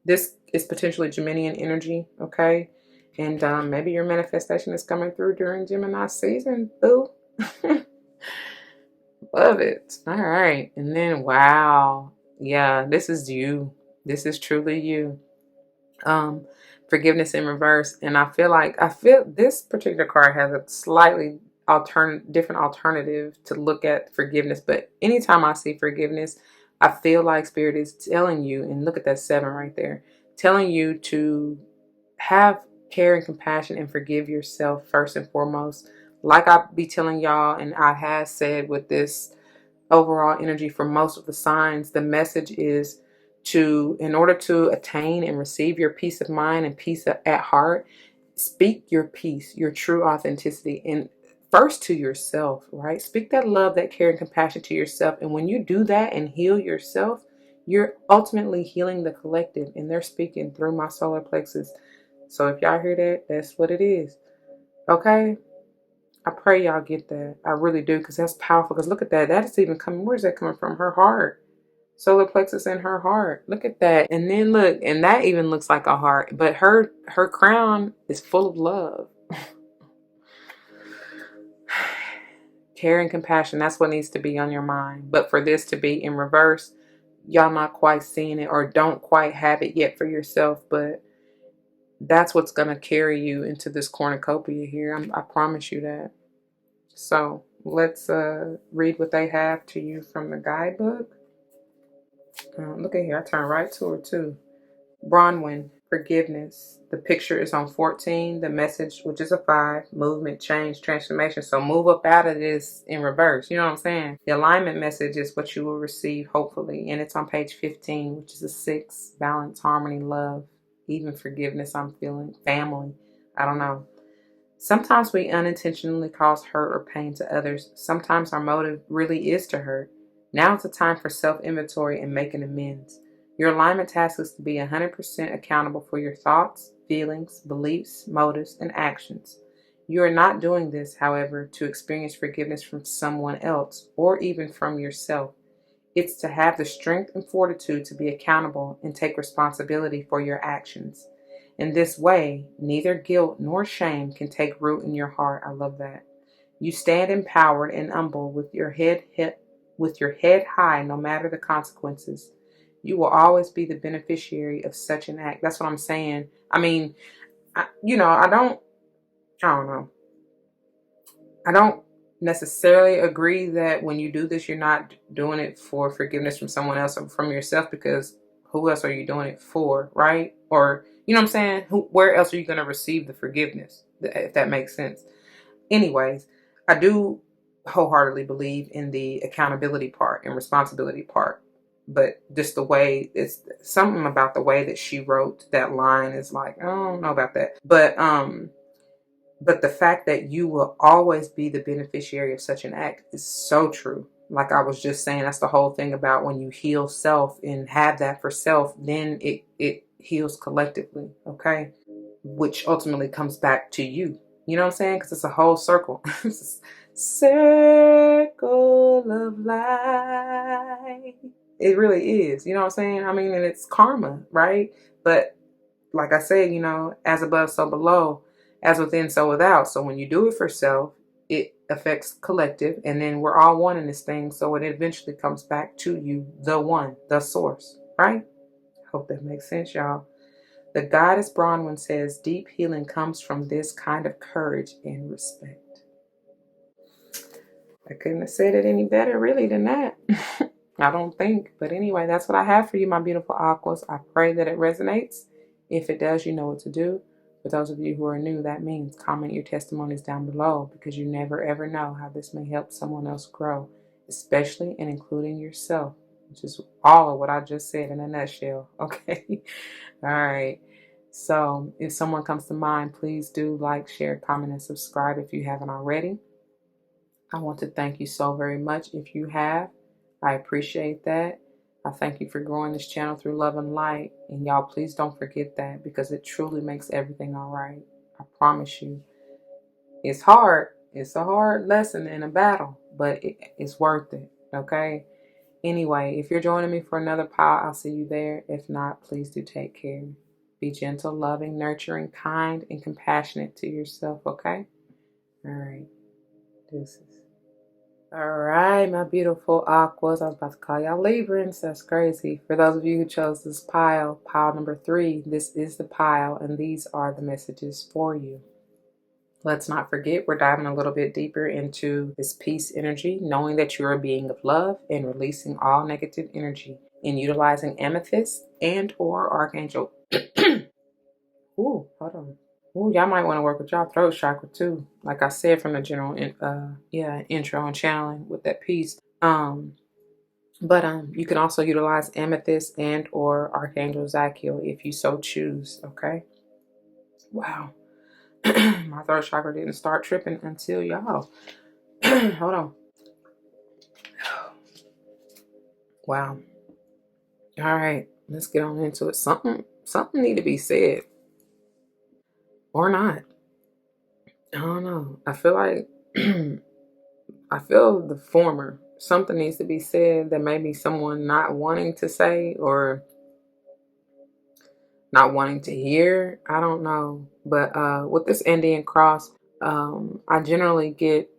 This is potentially Geminian energy, okay? And maybe your manifestation is coming through during Gemini season, boo. Love it. All right. And then, wow. Yeah, this is you. This is truly you. Forgiveness in reverse. And I feel this particular card has a slightly different alternative to look at forgiveness. But anytime I see forgiveness, I feel like Spirit is telling you, and look at that 7 right there, telling you to have care and compassion and forgive yourself first and foremost. Like I be telling y'all, and I have said with this overall energy for most of the signs, the message is in order to attain and receive your peace of mind and peace at heart, speak your peace, your true authenticity, and first to yourself, right? Speak that love, that care and compassion to yourself. And when you do that and heal yourself, you're ultimately healing the collective, and they're speaking through my solar plexus. So if y'all hear that, that's what it is. Okay? I pray y'all get that. I really do, because that's powerful. Because look at that. That is even coming. Where's that coming from? Her heart. Solar plexus in her heart. Look at that. And then look, and that even looks like a heart. But her crown is full of love. Care and compassion. That's what needs to be on your mind. But for this to be in reverse, y'all not quite seeing it or don't quite have it yet for yourself. But that's what's going to carry you into this cornucopia here. I promise you that. So let's read what they have to you from the guidebook. Look at here. I turn right to her too. Bronwyn, forgiveness. The picture is on 14. The message, which is a 5, movement, change, transformation. So move up out of this in reverse. You know what I'm saying? The alignment message is what you will receive, hopefully. And it's on page 15, which is a 6, balance, harmony, love, even forgiveness. I'm feeling family. I don't know. Sometimes we unintentionally cause hurt or pain to others. Sometimes our motive really is to hurt. Now is the time for self-inventory and making amends. Your alignment task is to be 100% accountable for your thoughts, feelings, beliefs, motives, and actions. You are not doing this, however, to experience forgiveness from someone else or even from yourself. It's to have the strength and fortitude to be accountable and take responsibility for your actions. In this way, neither guilt nor shame can take root in your heart. I love that. You stand empowered and humble with your head high, no matter the consequences. You will always be the beneficiary of such an act. That's what I'm saying. I mean, I don't know. I don't necessarily agree that when you do this, you're not doing it for forgiveness from someone else or from yourself, because who else are you doing it for, right? Or, you know what I'm saying? Where else are you going to receive the forgiveness, if that makes sense? Anyways, I do wholeheartedly believe in the accountability part and responsibility part. But just the way, it's something about the way that she wrote that line is like, I don't know about that. But the fact that you will always be the beneficiary of such an act is so true. Like I was just saying, that's the whole thing about when you heal self and have that for self, then it heals collectively, okay? Which ultimately comes back to you. You know what I'm saying? Because it's a whole circle. It's a circle of life. It really is. You know what I'm saying? I mean, and it's karma, right? But like I said, as above, so below, as within, so without. So when you do it for self, it affects collective, and then we're all one in this thing. So it eventually comes back to you, the one, the source, right? Hope that makes sense, y'all. The goddess Bronwyn says deep healing comes from this kind of courage and respect. I couldn't have said it any better, really, than that. I don't think. But anyway, that's what I have for you, my beautiful Aquas. I pray that it resonates. If it does, you know what to do. For those of you who are new, that means comment your testimonies down below, because you never ever know how this may help someone else grow, especially and including yourself, which is all of what I just said in a nutshell. Okay. All right. So if someone comes to mind, please do like, share, comment, and subscribe if you haven't already. I want to thank you so very much. If you have, I appreciate that. I thank you for growing this channel through love and light. And y'all, please don't forget that, because it truly makes everything all right. I promise you. It's hard. It's a hard lesson and a battle, but it's worth it. Okay? Anyway, if you're joining me for another pile, I'll see you there. If not, please do take care. Be gentle, loving, nurturing, kind, and compassionate to yourself. Okay? All right. Deuces. All right, my beautiful Aquas. I was about to call y'all Librans. That's crazy. For those of you who chose this pile number 3, this is the pile, and these are the messages for you. Let's not forget, we're diving a little bit deeper into this peace energy, knowing that you're a being of love and releasing all negative energy and utilizing amethyst and or archangel. Ooh, hold on. Ooh, y'all might want to work with y'all throat chakra too. Like I said from the general intro and channeling with that piece. But you can also utilize amethyst and or Archangel Zakiel if you so choose. Okay. Wow. My throat chakra didn't start tripping until y'all. Hold on. Wow. All right. Let's get on into it. Something need to be said. Or not. I don't know. I feel like I feel the former. Something needs to be said that maybe someone not wanting to say or not wanting to hear. I don't know. But with this Andean cross, I generally get,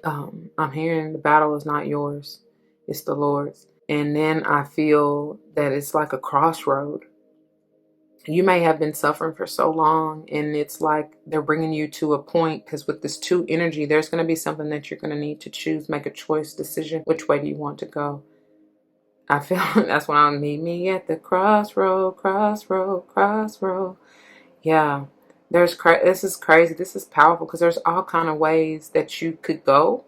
I'm hearing the battle is not yours. It's the Lord's. And then I feel that it's like a crossroad. You may have been suffering for so long, and it's like they're bringing you to a point, because with this 2 energy, there's going to be something that you're going to need to choose, make a choice, decision. Which way do you want to go? I feel that's when I'll meet me at the crossroad. Yeah, this is crazy. This is powerful, because there's all kind of ways that you could go,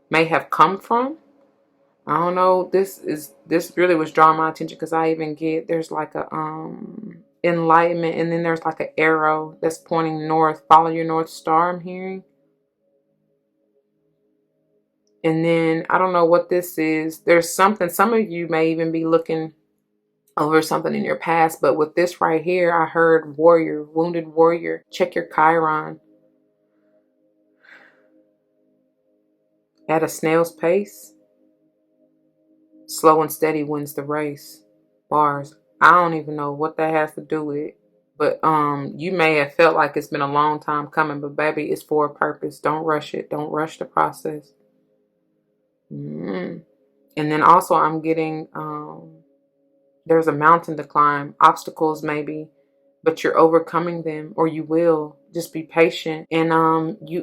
may have come from. I don't know. This really was drawing my attention, because I even get, there's like a enlightenment, and then there's like an arrow that's pointing north. Follow your North Star, I'm hearing. And then I don't know what this is. There's something, some of you may even be looking over something in your past, but with this right here, I heard warrior, wounded warrior. Check your Chiron. At a snail's pace, slow and steady wins the race. Bars. I don't even know what that has to do with, but you may have felt like it's been a long time coming, but baby, it's for a purpose. Don't rush it. Don't rush the process. And then also I'm getting there's a mountain to climb, obstacles maybe, but you're overcoming them, or you will. Just be patient. And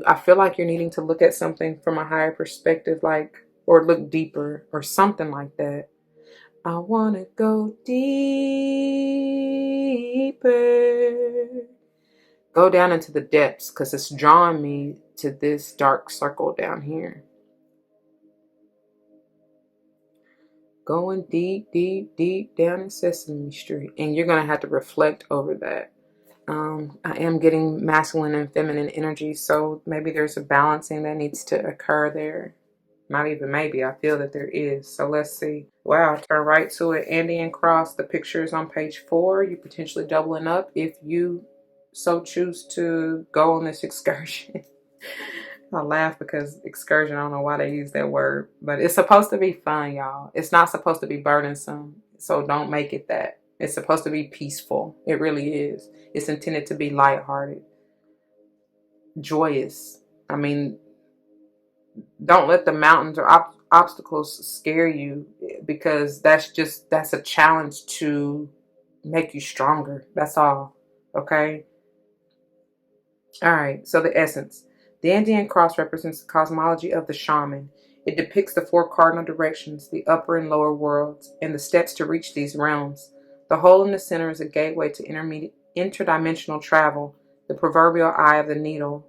I feel like you're needing to look at something from a higher perspective, like, or look deeper or something like that. I want to go deeper. Go down into the depths, because it's drawing me to this dark circle down here. Going deep, deep, deep down in Sesame Street. And you're going to have to reflect over that. I am getting masculine and feminine energy, so maybe there's a balancing that needs to occur there. Not even maybe, I feel that there is. So let's see. Wow, turn right to it. Andean cross. The picture is on page 4. You're potentially doubling up if you so choose to go on this excursion. I laugh because excursion, I don't know why they use that word, but it's supposed to be fun, y'all. It's not supposed to be burdensome, so don't make it that. It's supposed to be peaceful. It really is. It's intended to be lighthearted, joyous. I mean, don't let the mountains or obstacles scare you, because that's a challenge to make you stronger. That's all. Okay? All right. So the essence. The Andean cross represents the cosmology of the shaman. It depicts the 4 cardinal directions, the upper and lower worlds, and the steps to reach these realms. The hole in the center is a gateway to interdimensional travel. The proverbial eye of the needle.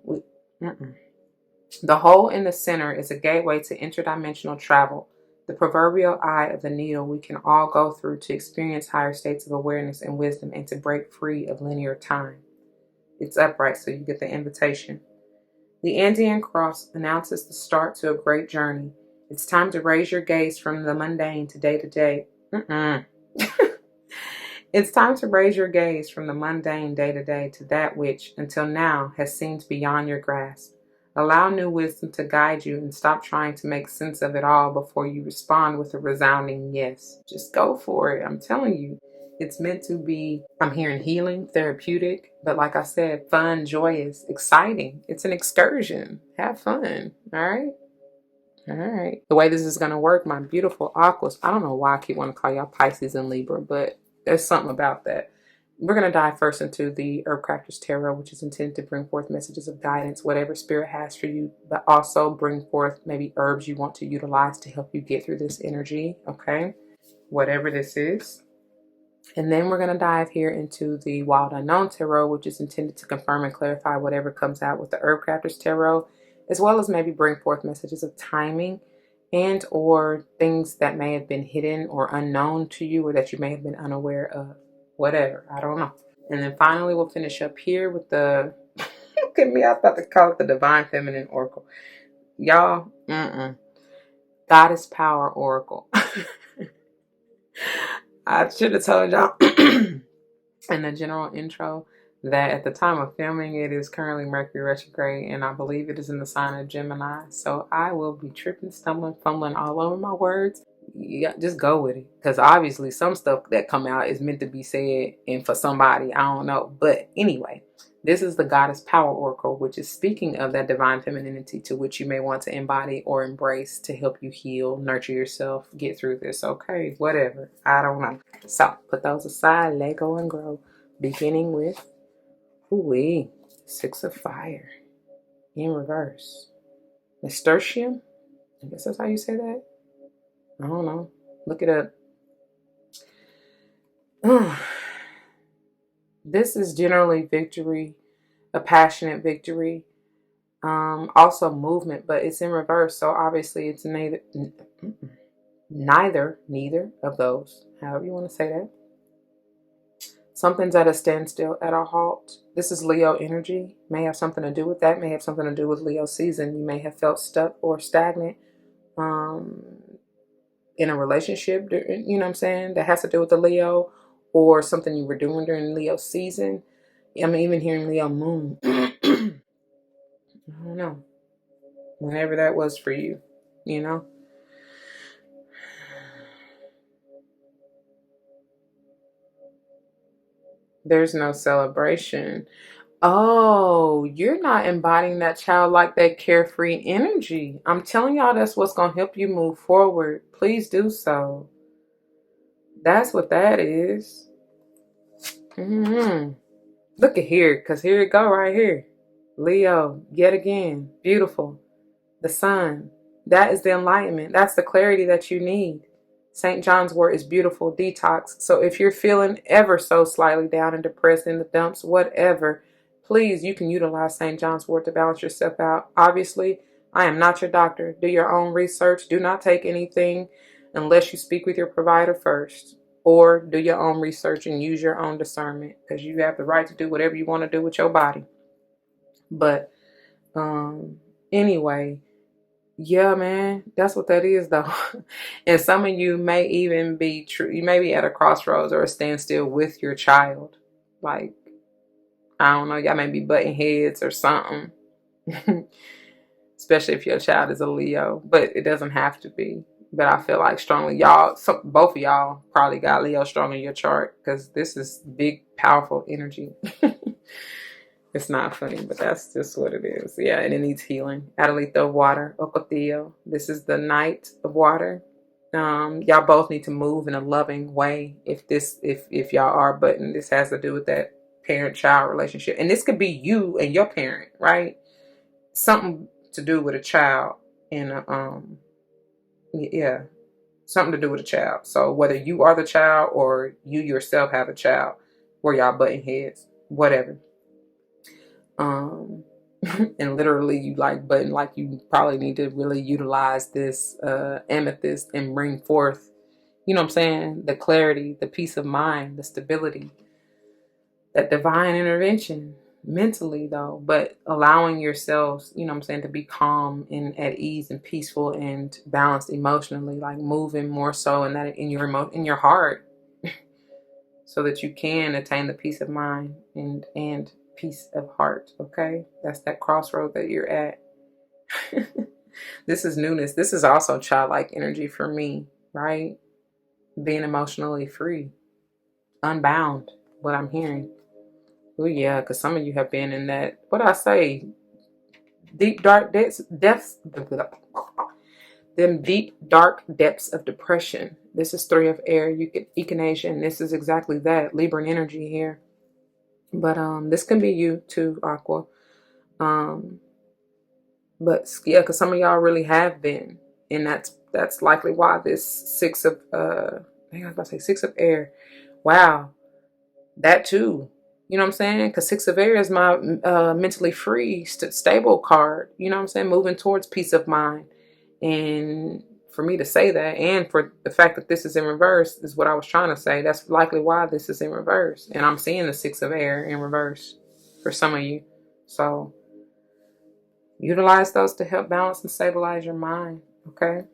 The hole in the center is a gateway to interdimensional travel. The proverbial eye of the needle we can all go through to experience higher states of awareness and wisdom, and to break free of linear time. It's upright, so you get the invitation. The Andean cross announces the start to a great journey. It's time to raise your gaze from the mundane to day to day. It's time to raise your gaze from the mundane day to day to that which, until now, has seemed beyond your grasp. Allow new wisdom to guide you and stop trying to make sense of it all before you respond with a resounding yes. Just go for it. I'm telling you, it's meant to be, I'm hearing healing, therapeutic, but like I said, fun, joyous, exciting. It's an excursion. Have fun. All right. All right. The way this is going to work, my beautiful Aquas, I don't know why I keep wanting to call y'all Pisces and Libra, but there's something about that. We're going to dive first into the Herbcrafter's Tarot, which is intended to bring forth messages of guidance, whatever spirit has for you, but also bring forth maybe herbs you want to utilize to help you get through this energy, okay? Whatever this is. And then we're going to dive here into the Wild Unknown Tarot, which is intended to confirm and clarify whatever comes out with the Herbcrafter's Tarot, as well as maybe bring forth messages of timing and or things that may have been hidden or unknown to you or that you may have been unaware of. Whatever, I don't know. And then finally, we'll finish up here with the, look at me, I was about to call it the Divine Feminine Oracle. Y'all, Goddess Power Oracle. I should have told y'all in the general intro that at the time of filming, it is currently Mercury retrograde, and I believe it is in the sign of Gemini. So I will be tripping, stumbling, fumbling all over my words. Yeah, just go with it, because obviously some stuff that come out is meant to be said and for somebody, I don't know. But anyway, this is the Goddess Power Oracle, which is speaking of that divine femininity to which you may want to embody or embrace to help you heal, nurture yourself, get through this. Okay, whatever, I don't know. So put those aside, let go and grow, beginning with ooh-wee, Six of Fire in reverse. Nasturtium, I guess that's how you say that. I don't know. Look it up. This is generally victory, a passionate victory. Also movement, but it's in reverse. So obviously it's neither of those. However you want to say that. Something's at a standstill, at a halt. This is Leo energy. May have something to do with that. May have something to do with Leo season. You may have felt stuck or stagnant. In a relationship, you know what I'm saying, that has to do with the Leo, or something you were doing during Leo season. I'm even hearing Leo moon. I don't know. Whenever that was for you, you know. There's no celebration. Oh, you're not embodying that childlike, that carefree energy. I'm telling y'all, that's what's going to help you move forward. Please do so. That's what that is. Look at here, because here it go right here. Leo, yet again, beautiful. The sun, that is the enlightenment. That's the clarity that you need. St. John's wort is beautiful, detox. So if you're feeling ever so slightly down and depressed in the dumps, whatever, please, you can utilize St. John's wort to balance yourself out. Obviously, I am not your doctor. Do your own research. Do not take anything unless you speak with your provider first. Or do your own research and use your own discernment, because you have the right to do whatever you want to do with your body. But anyway, yeah, man, that's what that is, though. And some of you may even be you may be at a crossroads or a standstill with your child. Like, I don't know, y'all may be butting heads or something. Especially if your child is a Leo, but it doesn't have to be. But I feel like strongly, both of y'all probably got Leo strong in your chart, because this is big, powerful energy. It's not funny, but that's just what it is. Yeah, and it needs healing. Adelito of water, Ocotillo. This is the Knight of water. Y'all both need to move in a loving way if y'all are, but this has to do with that parent-child relationship. And this could be you and your parent, right? Something to do with a child and yeah, something to do with a child. So whether you are the child or you yourself have a child where y'all butting heads, whatever. And literally you button, like you probably need to really utilize this amethyst and bring forth, you know what I'm saying, the clarity, the peace of mind, the stability, that divine intervention, mentally though, but allowing yourselves, you know what I'm saying, to be calm and at ease and peaceful and balanced emotionally, like moving more so in that in your in your heart, so that you can attain the peace of mind and peace of heart. Okay, that's that crossroad that you're at. This is newness. This is also childlike energy for me, right? Being emotionally free, unbound, what I'm hearing. Oh yeah, because some of you have been in that, what I say, deep dark depths, them deep dark depths of depression. This is 3 of air. You get echinacea. This is exactly that, Libran energy here. But this can be you too, Aqua. But yeah, because some of y'all really have been, and that's likely why this 6 of I was about to say 6 of air. Wow, that too. You know what I'm saying? Because 6 of air is my mentally free, stable card. You know what I'm saying? Moving towards peace of mind. And for me to say that, and for the fact that this is in reverse, is what I was trying to say. That's likely why this is in reverse. And I'm seeing the 6 of air in reverse for some of you. So utilize those to help balance and stabilize your mind. Okay?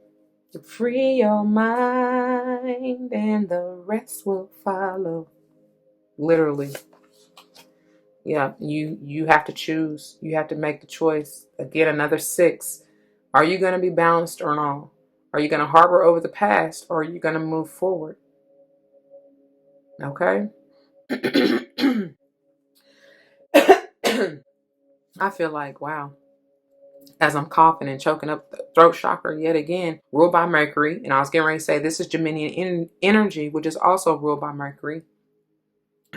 Free your mind and the rest will follow. Literally. Yeah, you have to choose. You have to make the choice. Again, another 6. Are you going to be balanced or no? Are you going to harbor over the past, or are you going to move forward? Okay? I feel like, wow, as I'm coughing and choking up the throat chakra yet again, ruled by Mercury. And I was getting ready to say this is Geminian energy, which is also ruled by Mercury.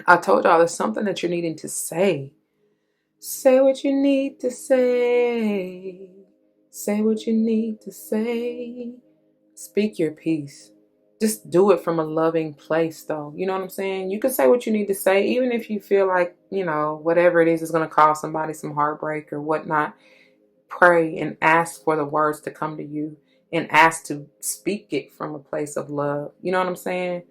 I told y'all there's something that you're needing to say. Say what you need to say. Say what you need to say. Speak your piece. Just do it from a loving place, though. You know what I'm saying? You can say what you need to say, even if you feel like, you know, whatever it is going to cause somebody some heartbreak or whatnot. Pray and ask for the words to come to you and ask to speak it from a place of love. You know what I'm saying?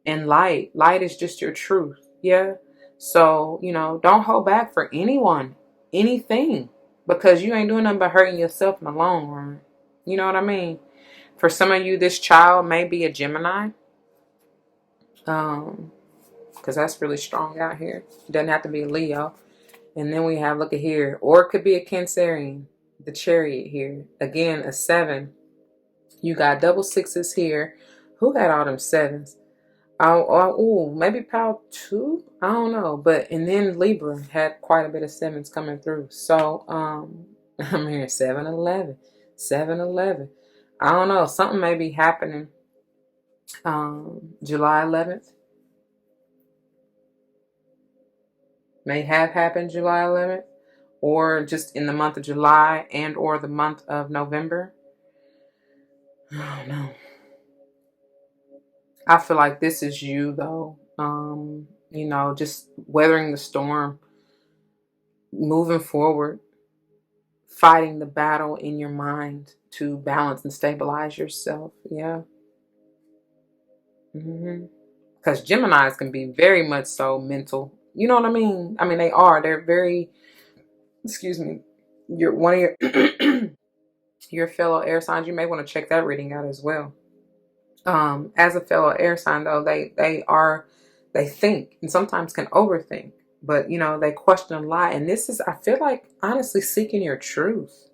And light. Light is just your truth. Yeah. So, you know, don't hold back for anyone, anything, because you ain't doing nothing but hurting yourself in the long run. You know what I mean? For some of you, this child may be a Gemini. Because that's really strong out here. It doesn't have to be a Leo. And then we have, look at here, or it could be a Cancerian, the Chariot here. Again, a 7. You got double 6s here. Who had all them 7s? Oh, maybe Pal 2? I don't know. But, and then Libra had quite a bit of 7s coming through. So, I'm here, 7-11. 7-11. I don't know. Something may be happening July 11th. May have happened July 11th. Or just in the month of July and or the month of November. I don't know. I feel like this is you, though. You know, just weathering the storm, moving forward, fighting the battle in your mind to balance and stabilize yourself. Yeah. Because Geminis can be very much so mental. You know what I mean? I mean, they are. They're very, excuse me, you're one of your your fellow air signs. You may want to check that reading out as well. As a fellow air sign, though, they think and sometimes can overthink, but you know, they question a lot. And this is, I feel like, honestly, seeking your truth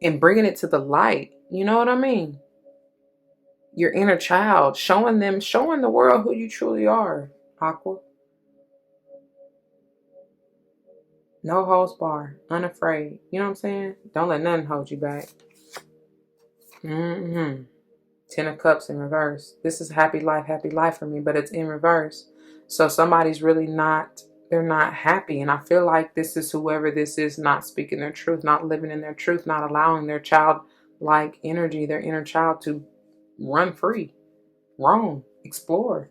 and bringing it to the light. You know what I mean? Your inner child, showing the world who you truly are, Aqua. No holds bar, unafraid. You know what I'm saying? Don't let nothing hold you back. 10 of Cups in reverse. This is happy life for me, but it's in reverse. So somebody's really they're not happy. And I feel like this is whoever this is not speaking their truth, not living in their truth, not allowing their childlike energy, their inner child to run free, roam, explore.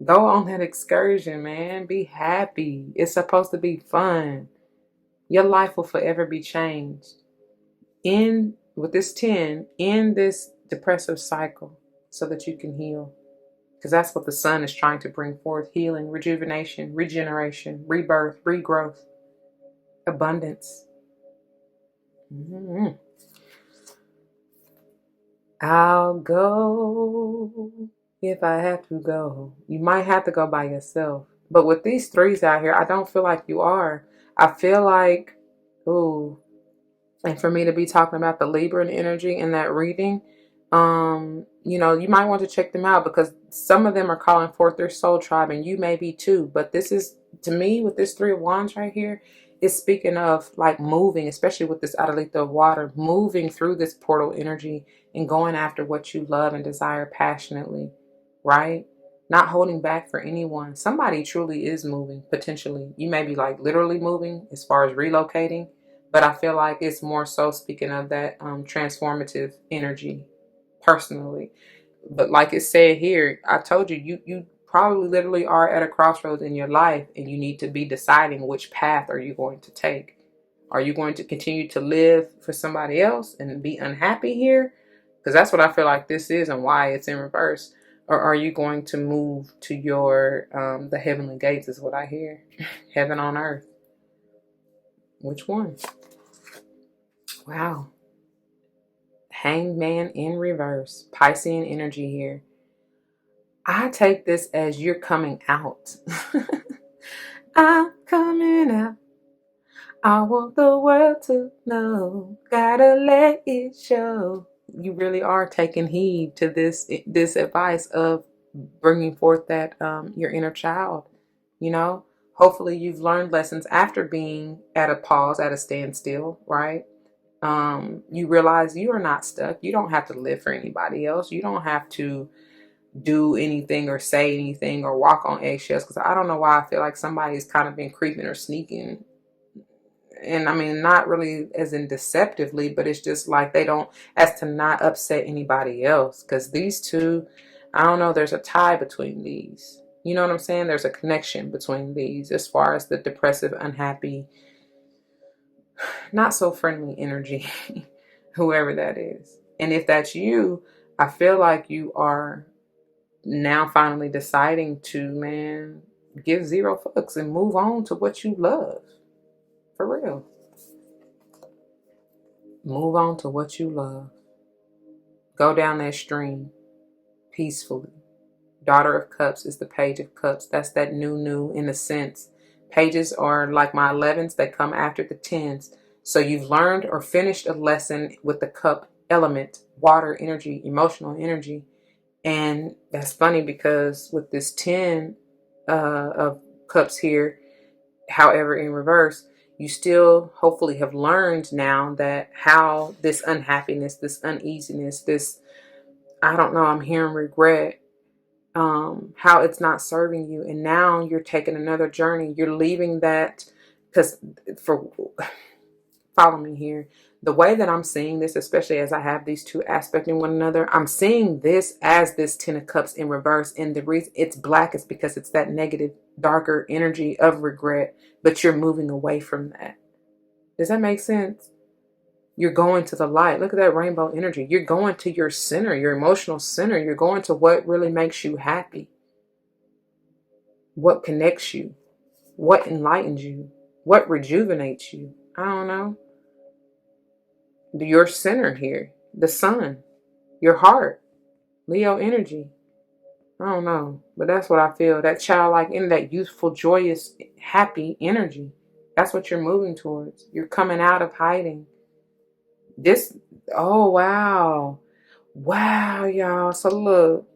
Go on that excursion, man. Be happy. It's supposed to be fun. Your life will forever be changed. With this 10, in this depressive cycle so that you can heal. Because that's what the sun is trying to bring forth: healing, rejuvenation, regeneration, rebirth, regrowth. Abundance. I'll go if I have to go. You might have to go by yourself. But with these threes out here, I don't feel like you are. I feel like, ooh, and for me to be talking about the Libran energy in that reading, you might want to check them out because some of them are calling forth their soul tribe and you may be too. But this is, to me, with this Three of Wands right here, is speaking of like moving, especially with this Adalita of water, moving through this portal energy and going after what you love and desire passionately, right? Not holding back for anyone. Somebody truly is moving, potentially. You may be like literally moving as far as relocating, but I feel like it's more so speaking of that transformative energy personally. But like it said here, I told you, you probably literally are at a crossroads in your life and you need to be deciding which path are you going to take. Are you going to continue to live for somebody else and be unhappy here? Because that's what I feel like this is and why it's in reverse. Or are you going to move to your, the heavenly gates is what I hear. Heaven on earth. Which one? Wow. Hanged Man in reverse. Piscean energy here. I take this as you're coming out. I'm coming out. I want the world to know. Gotta let it show. You really are taking heed to this advice of bringing forth that your inner child. Hopefully you've learned lessons after being at a pause, at a standstill, right? You realize you are not stuck. You don't have to live for anybody else. You don't have to do anything or say anything or walk on eggshells, because I don't know why I feel like somebody's kind of been creeping or sneaking. And I mean, not really as in deceptively, but it's just like they don't, as to not upset anybody else. Because these two, I don't know, there's a tie between these. You know what I'm saying? There's a connection between these as far as the depressive, unhappy, not so friendly energy, whoever that is. And if that's you, I feel like you are now finally deciding to, man, give zero fucks and move on to what you love. For real. Move on to what you love. Go down that stream peacefully. Daughter of Cups is the Page of Cups. That's that new in a sense. Pages are like my 11s. They come after the 10s. So you've learned or finished a lesson with the cup element, water energy, emotional energy. And that's funny because with this 10 of cups here, however, in reverse, you still hopefully have learned now that how this unhappiness, this uneasiness, this, I don't know, I'm hearing regret, how it's not serving you. And now you're taking another journey. You're leaving that, because follow me here. The way that I'm seeing this, especially as I have these two aspecting one another, I'm seeing this as this 10 of Cups in reverse. And the reason it's black is because it's that negative, darker energy of regret, but you're moving away from that. Does that make sense? You're going to the light. Look at that rainbow energy. You're going to your center, your emotional center. You're going to what really makes you happy. What connects you? What enlightens you? What rejuvenates you? I don't know. Your center here, the sun, your heart, Leo energy. I don't know, but that's what I feel. That childlike and that youthful, joyous, happy energy. That's what you're moving towards. You're coming out of hiding. This, oh, wow. Wow, y'all. So look,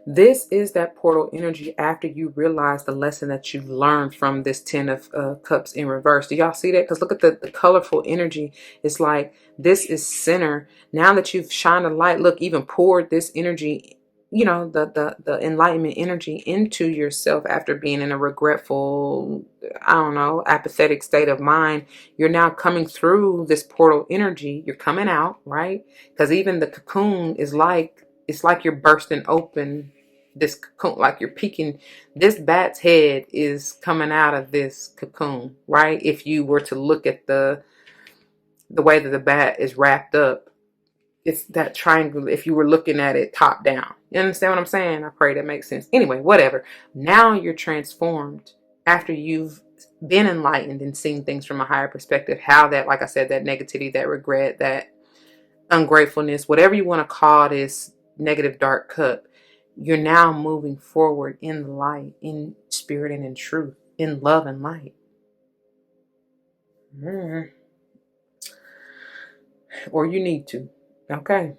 this is that portal energy after you realize the lesson that you've learned from this 10 of Cups in reverse. Do y'all see that? Because look at the colorful energy. It's like this is center. Now that you've shined a light, look, even poured this energy, the enlightenment energy into yourself after being in a regretful, I don't know, apathetic state of mind. You're now coming through this portal energy. You're coming out, right? Because even the cocoon is like, it's like you're bursting open this cocoon, like you're peeking. This bat's head is coming out of this cocoon, right? If you were to look at the way that the bat is wrapped up, it's that triangle. If you were looking at it top down, you understand what I'm saying? I pray that makes sense. Anyway, whatever. Now you're transformed after you've been enlightened and seeing things from a higher perspective. How that, like I said, that negativity, that regret, that ungratefulness, whatever you want to call this negative dark cup, you're now moving forward in the light, in spirit and in truth, in love and light. Or you need to. Okay.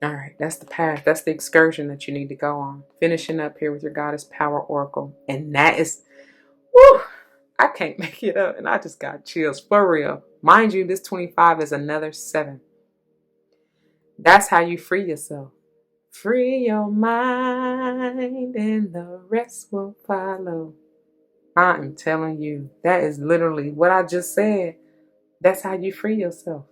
All right. That's the path. That's the excursion that you need to go on. Finishing up here with your Goddess Power Oracle. And that is, whew, I can't make it up. And I just got chills for real. Mind you, this 25 is another 7. That's how you free yourself. Free your mind and the rest will follow. I am telling you, that is literally what I just said. That's how you free yourself.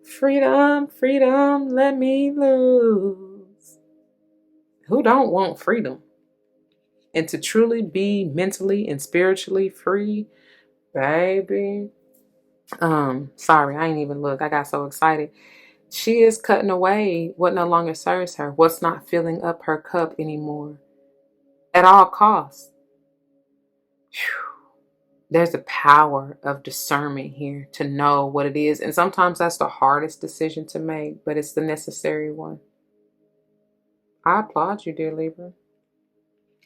Freedom, freedom, let me loose. Who don't want freedom? And to truly be mentally and spiritually free, baby. Sorry, I ain't even look. I got so excited. She is cutting away what no longer serves her, what's not filling up her cup anymore. At all costs. Whew. There's a power of discernment here to know what it is. And sometimes that's the hardest decision to make, but it's the necessary one. I applaud you, dear Libra.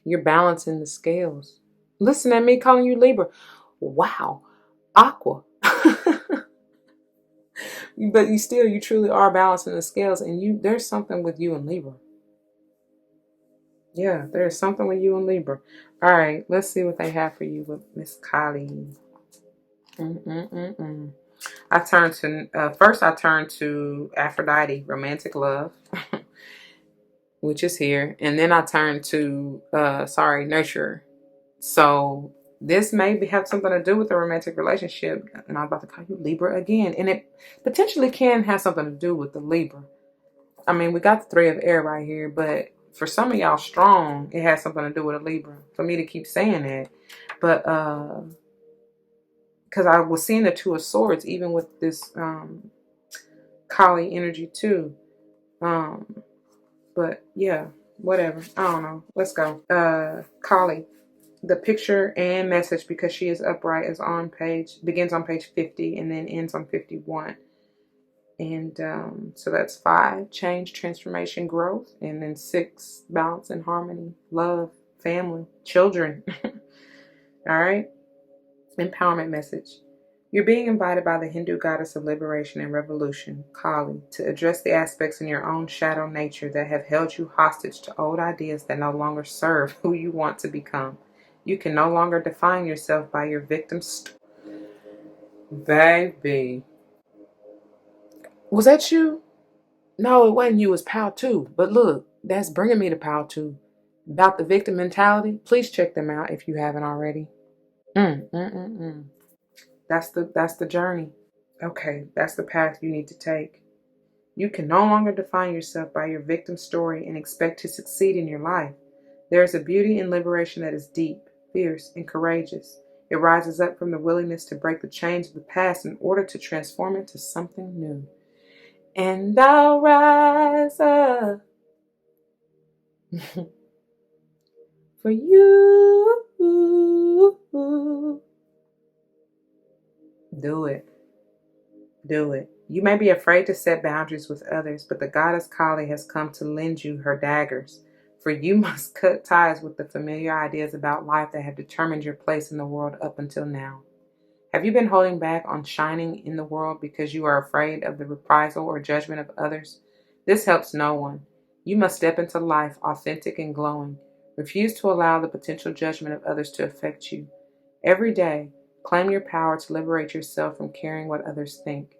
You're balancing the scales. Listen at me calling you Libra. Wow. Aqua. But you truly are balancing the scales. And there's something with you and Libra. Yeah, there's something with you and Libra. All right, let's see what they have for you with Miss Kali. I turned to Aphrodite, romantic love, which is here, and then I turned to nurturer. So this may have something to do with a romantic relationship, and I'm about to call you Libra again, and it potentially can have something to do with the Libra. I mean, we got the 3 of air right here, but for some of y'all strong, it has something to do with a Libra. For me to keep saying that, but because I was seeing the 2 of swords, even with this Kali energy too. But yeah, whatever. I don't know. Let's go. Kali. The picture and message, because she is upright, begins on page 50 and then ends on 51. And so that's 5, change, transformation, growth. And then 6, balance and harmony, love, family, children. All right. Empowerment message. You're being invited by the Hindu goddess of liberation and revolution, Kali, to address the aspects in your own shadow nature that have held you hostage to old ideas that no longer serve who you want to become. You can no longer define yourself by your victim's baby. Was that you? No, it wasn't you. It was Pal 2. But look, that's bringing me to Pal 2. About the victim mentality, please check them out if you haven't already. That's the journey. Okay, that's the path you need to take. You can no longer define yourself by your victim story and expect to succeed in your life. There is a beauty in liberation that is deep, fierce, and courageous. It rises up from the willingness to break the chains of the past in order to transform it to something new. And I'll rise up for you. Do it. Do it. You may be afraid to set boundaries with others, but the goddess Kali has come to lend you her daggers. For you must cut ties with the familiar ideas about life that have determined your place in the world up until now. Have you been holding back on shining in the world because you are afraid of the reprisal or judgment of others? This helps no one. You must step into life authentic and glowing. Refuse to allow the potential judgment of others to affect you. Every day, claim your power to liberate yourself from caring what others think.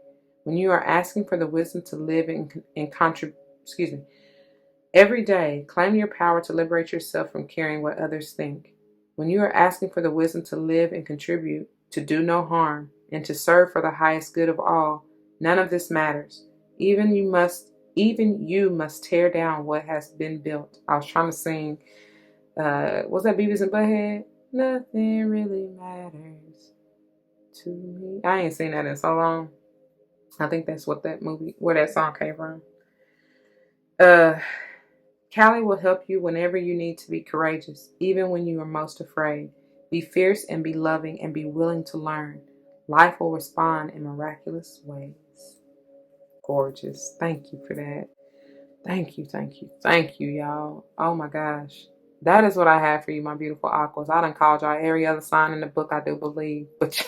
When you are asking for the wisdom to live Every day, claim your power to liberate yourself from caring what others think. When you are asking for the wisdom to live and contribute, to do no harm, and to serve for the highest good of all, none of this matters. Even you must tear down what has been built. I was trying to sing, was that Beavis and Butthead? Nothing really matters to me. I ain't seen that in so long. I think that's where that song came from. Kali will help you whenever you need to be courageous, even when you are most afraid. Be fierce and be loving and be willing to learn. Life will respond in miraculous ways. Gorgeous. Thank you for that. Thank you, thank you, thank you, y'all. Oh my gosh. That is what I have for you, my beautiful aquas. I done called y'all every other sign in the book, I do believe. But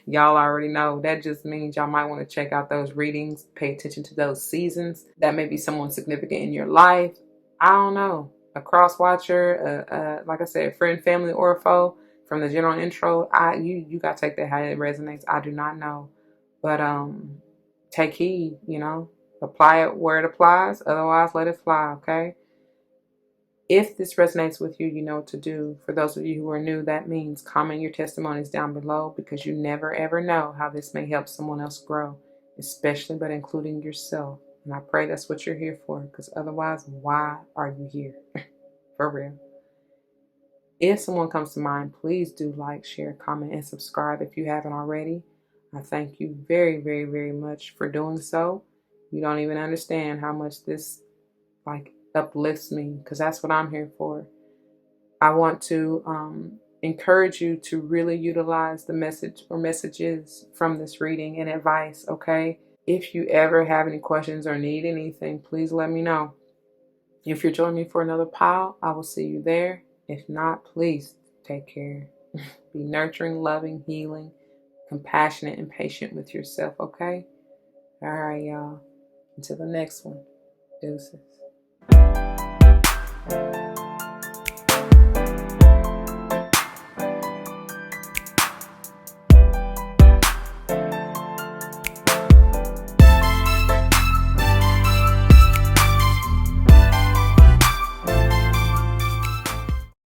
y'all already know. That just means y'all might want to check out those readings. Pay attention to those seasons. That may be someone significant in your life. I don't know. A cross watcher, like I said, friend, family, or a foe. From the general intro, you gotta take that how it resonates. I do not know. But take heed, you know. Apply it where it applies. Otherwise, let it fly, okay? If this resonates with you, you know what to do. For those of you who are new, that means comment your testimonies down below, because you never ever know how this may help someone else grow, especially but including yourself. And I pray that's what you're here for, because otherwise, why are you here? For real. If someone comes to mind, please do like, share, comment, and subscribe if you haven't already. I thank you very, very, very much for doing so. You don't even understand how much this uplifts me, because that's what I'm here for. I want to encourage you to really utilize the message or messages from this reading and advice, okay? If you ever have any questions or need anything, please let me know. If you're joining me for another pile, I will see you there. If not, please take care. Be nurturing, loving, healing, compassionate, and patient with yourself, okay? All right, y'all. Until the next one. Deuces.